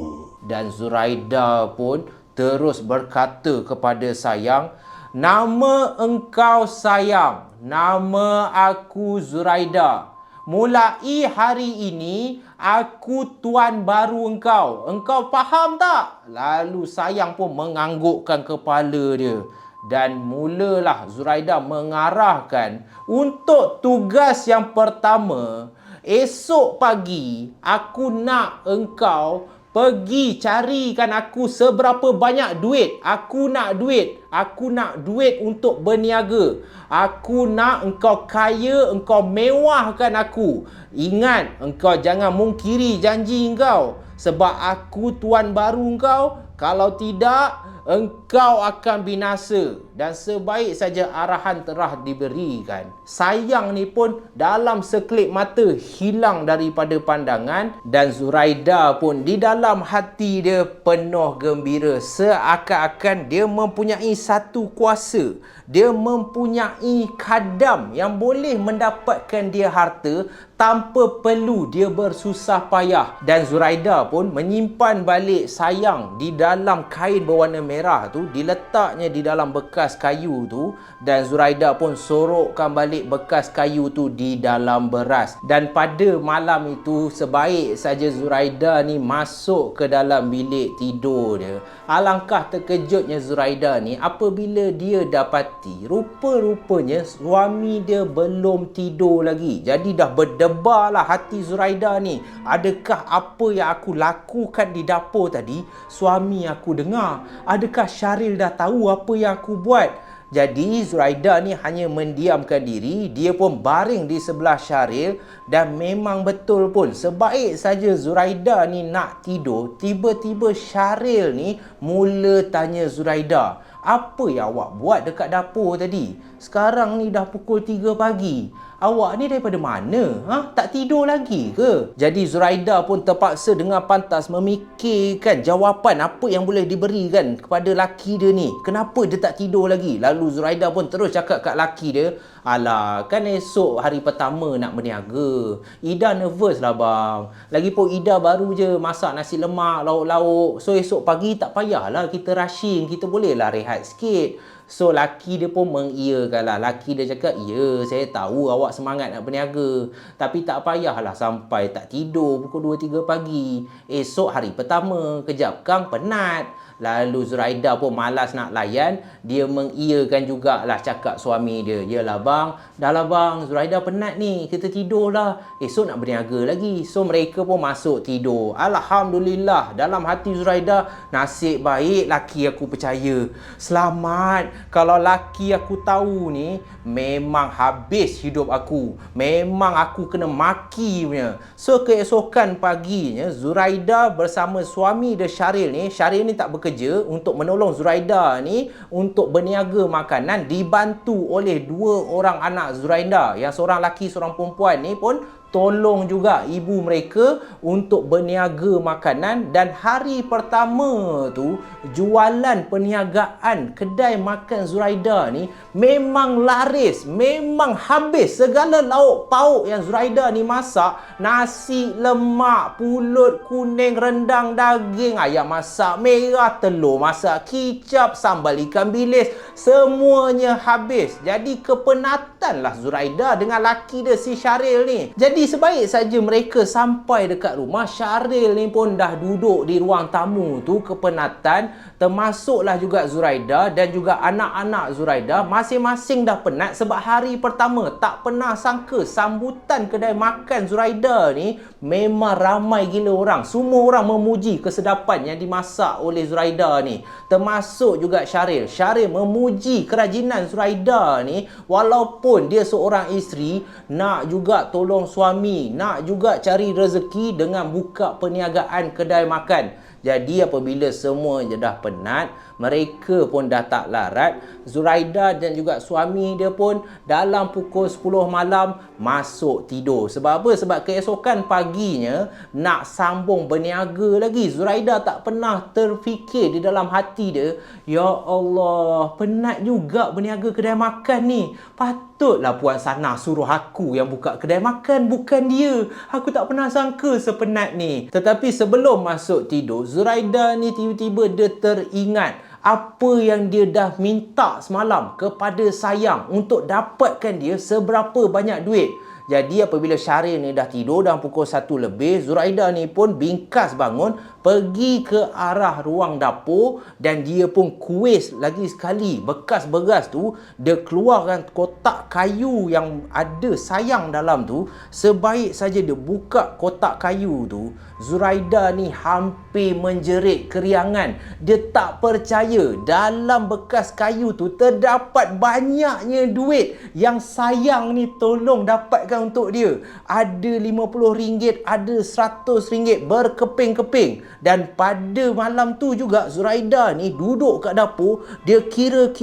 Dan Zuraida pun terus berkata kepada sayang, "Nama engkau sayang, nama aku Zuraida. mulai hari ini aku tuan baru engkau. Engkau faham tak? Lalu sayang pun menganggukkan kepala dia. Dan mulalah Zuraida mengarahkan untuk tugas yang pertama. Esok pagi aku nak engkau pergi carikan aku seberapa banyak duit. Aku nak duit. Aku nak duit untuk berniaga. Aku nak engkau kaya, engkau mewahkan aku. Ingat, engkau jangan mungkiri janji engkau. Sebab aku tuan baru engkau. Kalau tidak, engkau akan binasa. Dan sebaik saja arahan telah diberikan. Sayang ni pun dalam sekelip mata hilang daripada pandangan. Dan Zuraida pun di dalam hati dia penuh gembira. Seakan-akan dia mempunyai satu kuasa. Dia mempunyai khadam yang boleh mendapatkan dia harta tanpa perlu dia bersusah payah. Dan Zuraida pun menyimpan balik sayang di dalam kain berwarna merah tu, diletaknya di dalam bekas kayu tu. Dan Zuraida pun sorokkan balik bekas kayu tu di dalam beras. Dan pada malam itu, sebaik saja Zuraida ni masuk ke dalam bilik tidur dia, alangkah terkejutnya Zuraida ni apabila dia dapati rupa-rupanya suami dia belum tidur lagi. Jadi dah berdebarlah hati Zuraida ni. Adakah apa yang aku lakukan di dapur tadi suami aku dengar? Adakah Syaril dah tahu apa yang aku buat? Jadi Zuraida ni hanya mendiamkan diri. Dia pun baring di sebelah Syaril. Dan memang betul pun, sebaik saja Zuraida ni nak tidur, tiba-tiba Syaril ni mula tanya Zuraida, apa yang awak buat dekat dapur tadi? Sekarang ni dah pukul 3 pagi. Awak ni daripada mana? Tak tidur lagi ke? Jadi Zuraida pun terpaksa dengan pantas memikirkan jawapan apa yang boleh diberikan kepada laki dia ni. Kenapa dia tak tidur lagi? Lalu Zuraida pun terus cakap kat laki dia, alah, kan esok hari pertama nak berniaga. Ida nervous lah bang. Lagipun Ida baru je masak nasi lemak, lauk-lauk. So esok pagi tak payahlah kita rushing. Kita bolehlah rehat sikit. So laki dia pun mengiyakan lah. Laki dia cakap, ya saya tahu awak semangat nak berniaga. Tapi tak payahlah sampai tak tidur pukul 2-3 pagi. Esok hari pertama, kejap kang penat. Lalu Zuraida pun malas nak layan. Dia mengiyakan jugalah cakap suami dia. Yalah bang, dah lah bang, Zuraida penat ni, kita tidur lah. Esok nak berniaga lagi. So mereka pun masuk tidur. Alhamdulillah, dalam hati Zuraida, nasib baik laki aku percaya. Selamat. Kalau laki aku tahu ni, memang habis hidup aku. Memang aku kena maki punya. So keesokan paginya, Zuraida bersama suami dia Syaril ni tak bekerja untuk menolong Zuraida ni untuk berniaga makanan, dibantu oleh 2 orang anak Zuraida. Yang seorang laki, seorang perempuan ni pun tolong juga ibu mereka untuk berniaga makanan. Dan hari pertama tu, jualan perniagaan kedai makan Zuraida ni memang laris, memang habis. Segala lauk pauk yang Zuraida ni masak, nasi lemak, pulut kuning, rendang daging, ayam masak merah, telur masak kicap, sambal ikan bilis, semuanya habis. Jadi kepenatanlah Zuraida dengan laki dia si Syaril ni. Jadi sebaik saja mereka sampai dekat rumah, Syaril ni pun dah duduk di ruang tamu tu kepenatan. Termasuklah juga Zuraida dan juga anak-anak Zuraida. Masing-masing dah penat sebab hari pertama. Tak pernah sangka sambutan kedai makan Zuraida ni memang ramai gila orang. Semua orang memuji kesedapan yang dimasak oleh Zuraida ni. Termasuk juga Syaril. Syaril memuji kerajinan Zuraida ni. Walaupun dia seorang isteri, nak juga tolong suami, nak juga cari rezeki dengan buka perniagaan kedai makan. Jadi apabila semua je dah penat, mereka pun dah tak larat, Zuraida dan juga suami dia pun dalam pukul 10 malam masuk tidur. Sebab apa? Sebab keesokan paginya nak sambung berniaga lagi. Zuraida tak pernah terfikir di dalam hati dia, ya Allah, penat juga berniaga kedai makan ni. Patutlah Puan Sana suruh aku yang buka kedai makan, bukan dia. Aku tak pernah sangka sepenat ni. Tetapi sebelum masuk tidur, Zuraida ni tiba-tiba dia teringat apa yang dia dah minta semalam kepada sayang untuk dapatkan dia seberapa banyak duit. Jadi apabila Syaril ni dah tidur dalam pukul 1 lebih, Zuraida ni pun bingkas bangun, pergi ke arah ruang dapur dan dia pun kuis lagi sekali bekas beras tu. Dia keluarkan kotak kayu yang ada sayang dalam tu. Sebaik saja dia buka kotak kayu tu, Zuraida ni hampir menjerit keriangan. Dia tak percaya dalam bekas kayu tu terdapat banyaknya duit yang sayang ni tolong dapatkan untuk dia. Ada RM50, ada RM100 berkeping-keping. Dan pada malam tu juga Zuraida ni duduk kat dapur, dia kira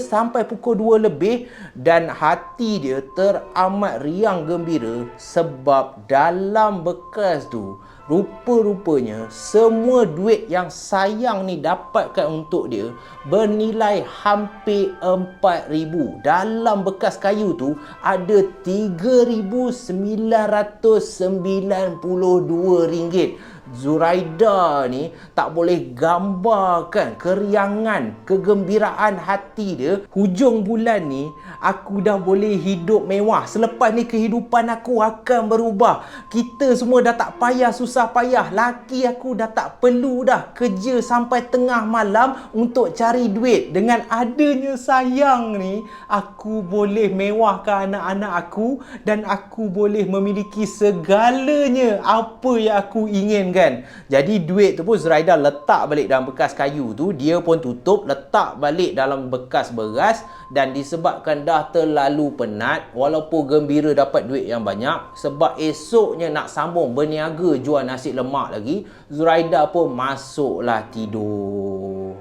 sampai pukul 2 lebih dan hati dia teramat riang gembira sebab dalam bekas tu rupa-rupanya semua duit yang sayang ni dapatkan untuk dia bernilai hampir RM4,000. Dalam bekas kayu tu ada RM3,992. Zuraida ni tak boleh gambarkan keriangan, kegembiraan hati dia. Hujung bulan ni aku dah boleh hidup mewah. Selepas ni kehidupan aku akan berubah. Kita semua dah tak payah susah payah. Laki aku dah tak perlu dah kerja sampai tengah malam untuk cari duit. Dengan adanya sayang ni, aku boleh mewahkan anak-anak aku dan aku boleh memiliki segalanya apa yang aku inginkan. Jadi duit tu pun Zuraida letak balik dalam bekas kayu tu. Dia pun tutup, letak balik dalam bekas beras. Dan disebabkan dah terlalu penat, walaupun gembira dapat duit yang banyak, sebab esoknya nak sambung berniaga jual nasi lemak lagi, Zuraida pun masuklah tidur.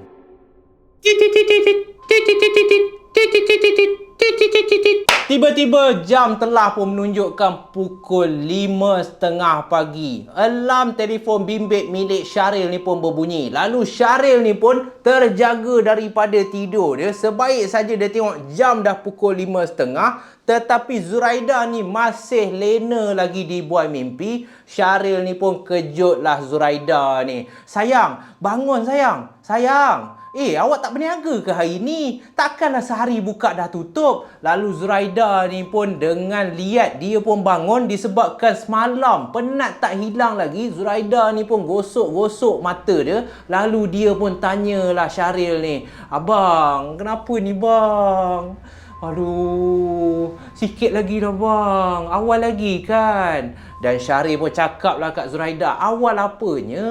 Tiba-tiba jam telah pun menunjukkan pukul 5.30 pagi. Alarm telefon bimbit milik Syaril ni pun berbunyi. Lalu Syaril ni pun terjaga daripada tidur dia. Sebaik saja dia tengok jam dah pukul 5.30, tetapi Zuraida ni masih lena lagi di buai mimpi. Syaril ni pun kejutlah Zuraida ni. "Sayang, bangun sayang. Sayang. Awak tak berniaga ke hari ni? Takkanlah sehari buka dah tutup?" Lalu Zuraida ni pun dengan liat dia pun bangun disebabkan semalam penat tak hilang lagi. Zuraida ni pun gosok-gosok mata dia. Lalu dia pun tanyalah Syaril ni, "Abang, kenapa ni bang? Aduh, sikit lagi dah bang. Awal lagi kan?" Dan Syaril pun cakaplah kat Zuraida, "Awal apanya?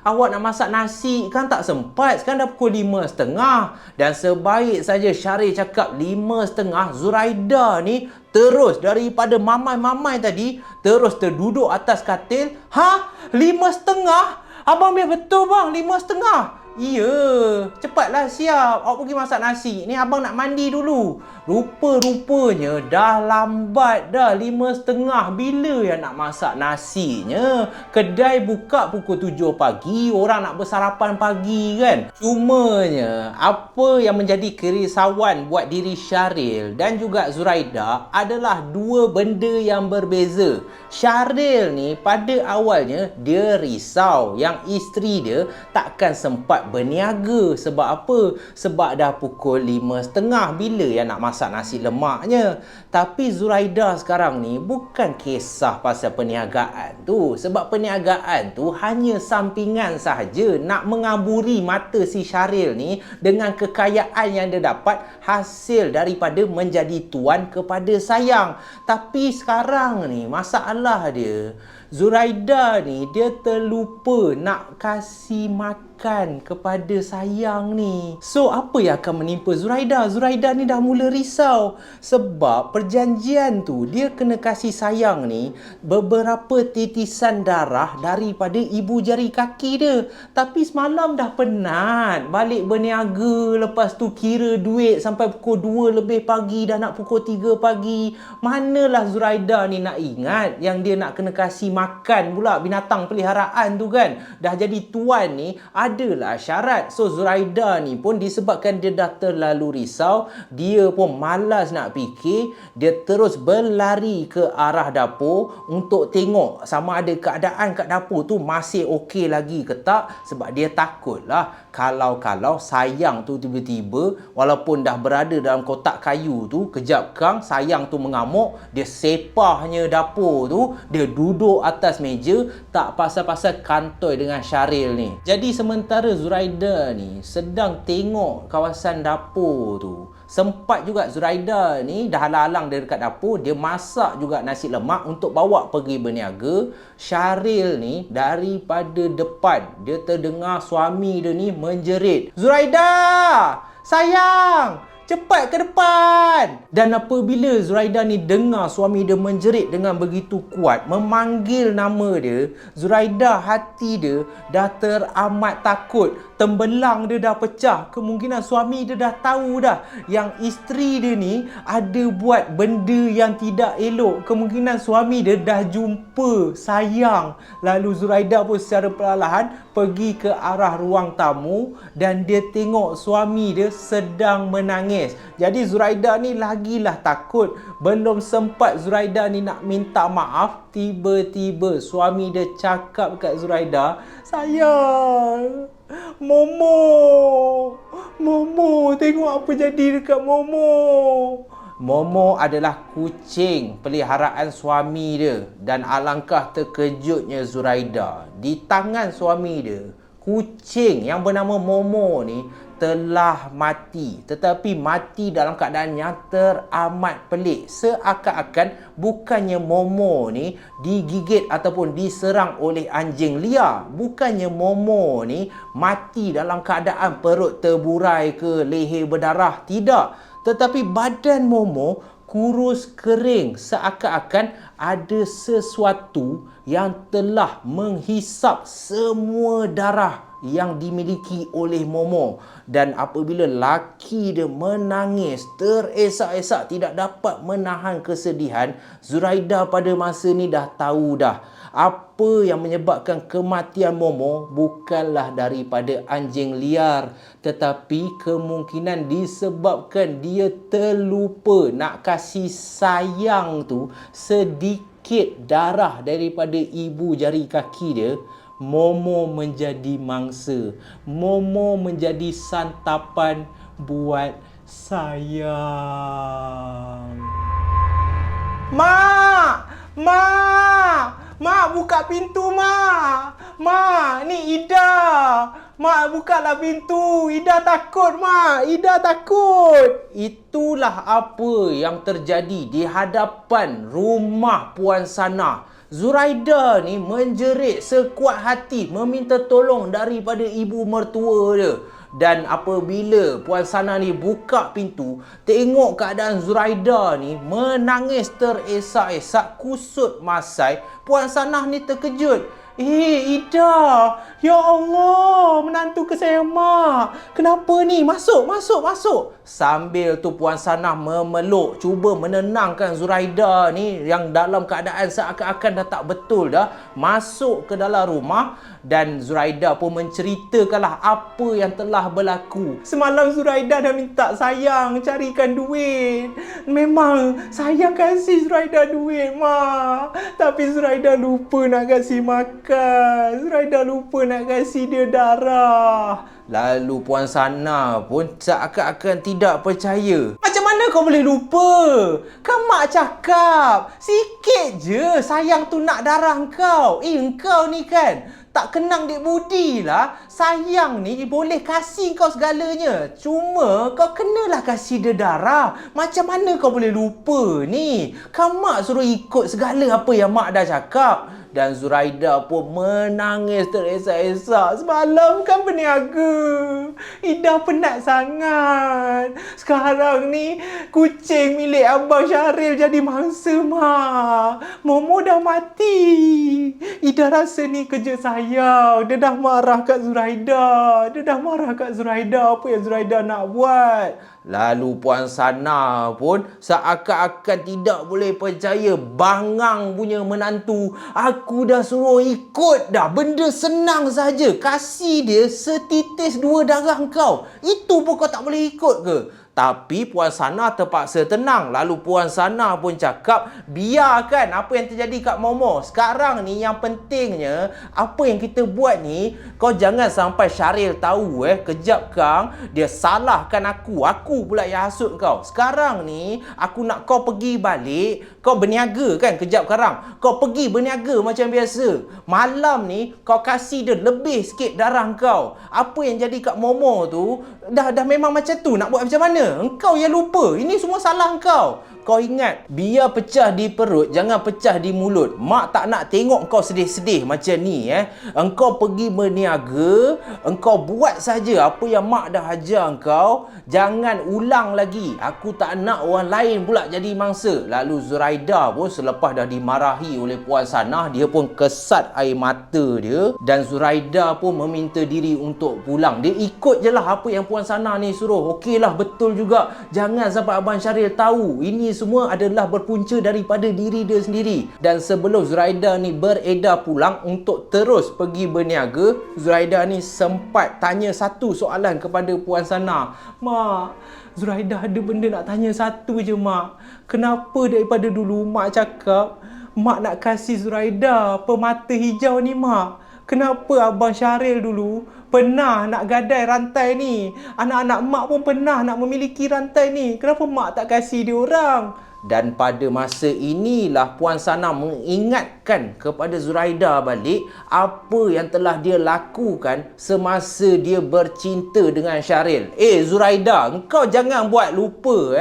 Awak nak masak nasi kan tak sempat. Sekarang dah pukul 5.30. Dan sebaik saja Syaril cakap 5.30, Zuraida ni terus daripada mamai-mamai tadi terus terduduk atas katil. "Ha? 5.30? Abang biar betul bang, 5.30? Ya, cepatlah siap. Awak pergi masak nasi. Ni abang nak mandi dulu." Rupa-rupanya dah lambat dah 5.30. Bila yang nak masak nasinya? Kedai buka pukul 7 pagi. Orang nak bersarapan pagi kan? Cumanya, apa yang menjadi kerisauan buat diri Syaril dan juga Zuraida adalah dua benda yang berbeza. Syaril ni pada awalnya dia risau yang isteri dia takkan sempat berniaga. Sebab apa? Sebab dah pukul 5.30. Bila yang nak masak nasi lemaknya? Tapi Zuraida sekarang ni bukan kisah pasal perniagaan tu. Sebab perniagaan tu hanya sampingan sahaja nak mengaburi mata si Syaril ni dengan kekayaan yang dia dapat hasil daripada menjadi tuan kepada sayang. Tapi sekarang ni masalah dia, Zuraida ni dia terlupa nak kasih makan kepada sayang ni. So apa yang akan menimpa Zuraida? Zuraida ni dah mula risau. Sebab perjanjian tu dia kena kasih sayang ni beberapa titisan darah daripada ibu jari kaki dia. Tapi semalam dah penat balik berniaga, lepas tu kira duit sampai pukul 2 lebih pagi, dah nak pukul 3 pagi. Manalah Zuraida ni nak ingat yang dia nak kena kasih makan pula binatang peliharaan tu kan. Dah jadi tuan ni adalah syarat. So Zuraida ni pun disebabkan dia dah terlalu risau, dia pun malas nak fikir, dia terus berlari ke arah dapur untuk tengok sama ada keadaan kat dapur tu masih okey lagi ke tak, sebab dia takutlah kalau sayang tu tiba-tiba walaupun dah berada dalam kotak kayu tu, kejap kang sayang tu mengamuk, dia sepahnya dapur tu, dia duduk atas meja, tak pasal-pasal kantoi dengan Syaril ni. Jadi sementara Zuraida ni sedang tengok kawasan dapur tu, sempat juga Zuraida ni dah halang-halang dia dekat dapur, dia masak juga nasi lemak untuk bawa pergi berniaga. Syaril ni daripada depan, dia terdengar suami dia ni menjerit, "Zuraida! Sayang! Cepat ke depan!" Dan apabila Zuraida ni dengar suami dia menjerit dengan begitu kuat, memanggil nama dia, Zuraida hati dia dah teramat takut. Tembelang dia dah pecah. Kemungkinan suami dia dah tahu dah yang isteri dia ni ada buat benda yang tidak elok. Kemungkinan suami dia dah jumpa sayang. Lalu Zuraida pun secara perlahan pergi ke arah ruang tamu dan dia tengok suami dia sedang menangis. Jadi Zuraida ni lagilah takut. Belum sempat Zuraida ni nak minta maaf, tiba-tiba suami dia cakap kat Zuraida, "Sayang, Momo, tengok apa jadi dekat Momo." Momo adalah kucing peliharaan suami dia, dan alangkah terkejutnya Zuraida. Di tangan suami dia, kucing yang bernama Momo ni telah mati, tetapi mati dalam keadaan yang teramat pelik. Seakan-akan bukannya Momo ni digigit ataupun diserang oleh anjing liar, bukannya Momo ni mati dalam keadaan perut terburai ke leher berdarah, tidak, tetapi badan Momo kurus kering, seakan-akan ada sesuatu yang telah menghisap semua darah yang dimiliki oleh Momo. Dan apabila laki dia menangis teresak-esak, tidak dapat menahan kesedihan, Zuraida pada masa ni dah tahu dah apa yang menyebabkan kematian Momo bukanlah daripada anjing liar, tetapi kemungkinan disebabkan dia terlupa nak kasih sayang tu sedikit darah daripada ibu jari kaki dia. Momo menjadi mangsa, Momo menjadi santapan buat sayang. Mak, buka pintu, Mak. Mak, ni Ida. Mak, bukalah pintu. Ida takut, Mak. Ida takut. Itulah apa yang terjadi di hadapan rumah Puan Sanah. Zuraida ni menjerit sekuat hati meminta tolong daripada ibu mertua dia. Dan apabila Puan Sanah ni buka pintu, tengok keadaan Zuraida ni menangis teresak-esak, kusut masai, Puan Sanah ni terkejut. Ida, ya Allah, menantu kesayangan mak. Kenapa ni? Masuk. Sambil tu Puan Sanah memeluk, cuba menenangkan Zuraida ni yang dalam keadaan seakan-akan dah tak betul dah. Masuk ke dalam rumah dan Zuraida pun menceritakanlah apa yang telah berlaku. Semalam Zuraida dah minta sayang carikan duit. Memang sayang kasih Zuraida duit, mak. Tapi Zuraida lupa nak kasih makan. Zuraida lupa nak kasih dia darah. Lalu Puan Sanah pun seakan-akan tidak percaya. Macam mana kau boleh lupa? Kan mak cakap sikit je sayang tu nak darah kau. Engkau ni kan tak kenang dik budi lah. Sayang ni boleh kasih kau segalanya, cuma kau kenalah kasih dia darah. Macam mana kau boleh lupa ni? Kan mak suruh ikut segala apa yang mak dah cakap. Dan Zuraida pun menangis teresak-esak. Semalam kan berniaga, Ida penat sangat. Sekarang ni kucing milik Abang Syaril jadi mangsa, Mak. Momo dah mati. Ida rasa ni kerja sayang. Dia dah marah kat Zuraida. Apa yang Zuraida nak buat? Lalu Puan Sana pun seakan-akan tidak boleh percaya. Bangang punya menantu. Aku dah suruh ikut dah. Benda senang saja. Kasih dia setitis 2 darah kau. Itu pun kau tak boleh ikut ke? Tapi Puan Sana terpaksa tenang. Lalu Puan Sana pun cakap, biarkan apa yang terjadi kat Momo. Sekarang ni yang pentingnya, apa yang kita buat ni, kau jangan sampai Syaril tahu kejap kang dia salahkan aku. Aku pula yang hasut kau. Sekarang ni aku nak kau pergi balik. Kau berniaga kan kejap sekarang. Kau pergi berniaga macam biasa. Malam ni kau kasih dia lebih sikit darah kau. Apa yang jadi kat Momo tu dah memang macam tu. Nak buat macam mana? Engkau yang lupa. Ini semua salah engkau. Kau ingat, biar pecah di perut, jangan pecah di mulut. Mak tak nak tengok kau sedih-sedih macam ni. Engkau pergi berniaga, engkau buat saja apa yang mak dah ajar engkau. Jangan ulang lagi. Aku tak nak orang lain pula jadi mangsa. Lalu Zuraida pun selepas dah dimarahi oleh Puan Sanah, dia pun kesat air mata dia. Dan Zuraida pun meminta diri untuk pulang. Dia ikut je lah apa yang Puan Sanah ni suruh. Okeylah, betul juga. Jangan sampai Abang Syaril tahu. Ini semua adalah berpunca daripada diri dia sendiri. Dan sebelum Zuraida ni beredar pulang untuk terus pergi berniaga, Zuraida ni sempat tanya satu soalan kepada Puan Sana. Mak, Zuraida ada benda nak tanya satu je, Mak. Kenapa daripada dulu Mak cakap Mak nak kasih Zuraida permata hijau ni, Mak? Kenapa Abang Syaril dulu pernah nak gadai rantai ni? Anak-anak Mak pun pernah nak memiliki rantai ni. Kenapa Mak tak kasih dia orang? Dan pada masa inilah Puan Sana mengingatkan kepada Zuraida balik apa yang telah dia lakukan semasa dia bercinta dengan Syaril. Zuraida, engkau jangan buat lupa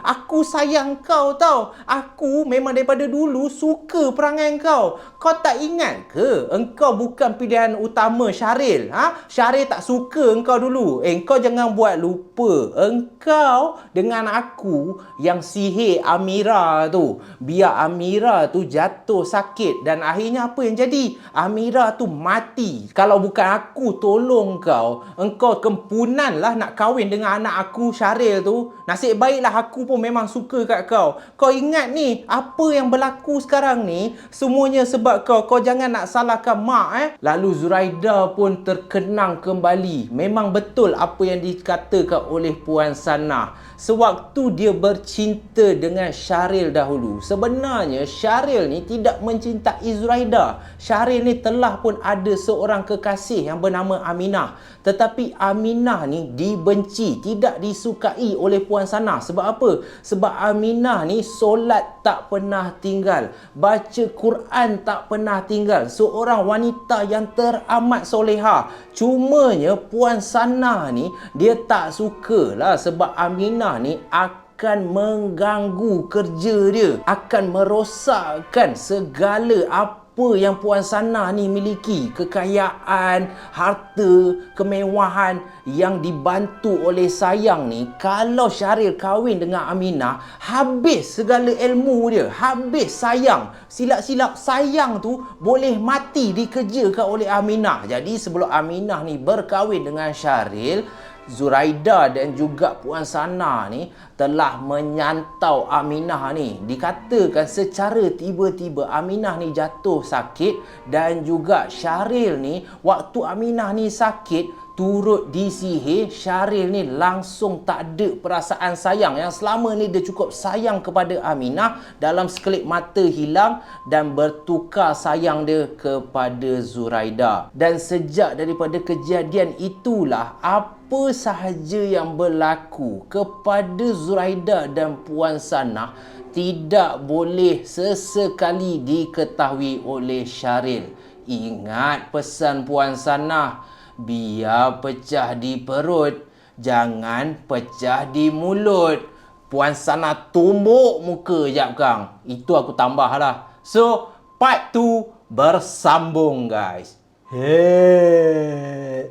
aku sayang kau tau. Aku memang daripada dulu suka perangai kau. Kau tak ingat ke engkau bukan pilihan utama Syaril? Syaril tak suka engkau dulu. Engkau jangan buat lupa. Engkau dengan aku yang sihir Amira tu. Biar Amira tu jatuh sakit. Dan akhirnya apa yang jadi? Amira tu mati. Kalau bukan aku tolong kau, engkau kempunan lah nak kahwin dengan anak aku Syaril tu. Nasib baiklah aku pun memang suka kat kau. Kau ingat ni, apa yang berlaku sekarang ni, semuanya sebab kau. Kau jangan nak salahkan mak. Lalu Zuraida pun terkenang kembali. Memang betul apa yang dikatakan oleh Puan Sanah. Sewaktu dia bercinta dengan Syaril dahulu, sebenarnya Syaril ni tidak mencintai Zuraida. Syaril ni telah pun ada seorang kekasih yang bernama Aminah. Tetapi Aminah ni dibenci, tidak disukai oleh Puan Sanah. Sebab apa? Sebab Aminah ni solat tak pernah tinggal, baca Quran tak pernah tinggal. Seorang wanita yang teramat soleha. Cumanya Puan Sanah ni dia tak sukalah sebab Aminah ni akan mengganggu kerja dia, akan merosakkan segala apa yang Puan Sanah ni miliki. Kekayaan, harta, kemewahan yang dibantu oleh sayang ni. Kalau Syaril kahwin dengan Aminah, habis segala ilmu dia, habis sayang. Silap-silap sayang tu boleh mati dikerjakan oleh Aminah. Jadi sebelum Aminah ni berkahwin dengan Syaril, Zuraida dan juga Puan Sanah ni telah menyantau Aminah ni. Dikatakan secara tiba-tiba Aminah ni jatuh sakit. Dan juga Syaril ni, waktu Aminah ni sakit, turut disihir, Syaril ni langsung tak ada perasaan sayang. Yang selama ni dia cukup sayang kepada Aminah, dalam sekelip mata hilang dan bertukar sayang dia kepada Zuraida. Dan sejak daripada kejadian itulah, apa sahaja yang berlaku kepada Zuraida dan Puan Sanah tidak boleh sesekali diketahui oleh Syaril. Ingat pesan Puan Sanah, biar pecah di perut, jangan pecah di mulut. Puan Sanah tumbuk muka jap kang. Itu aku tambah lah. So, part 2 bersambung guys. Hey.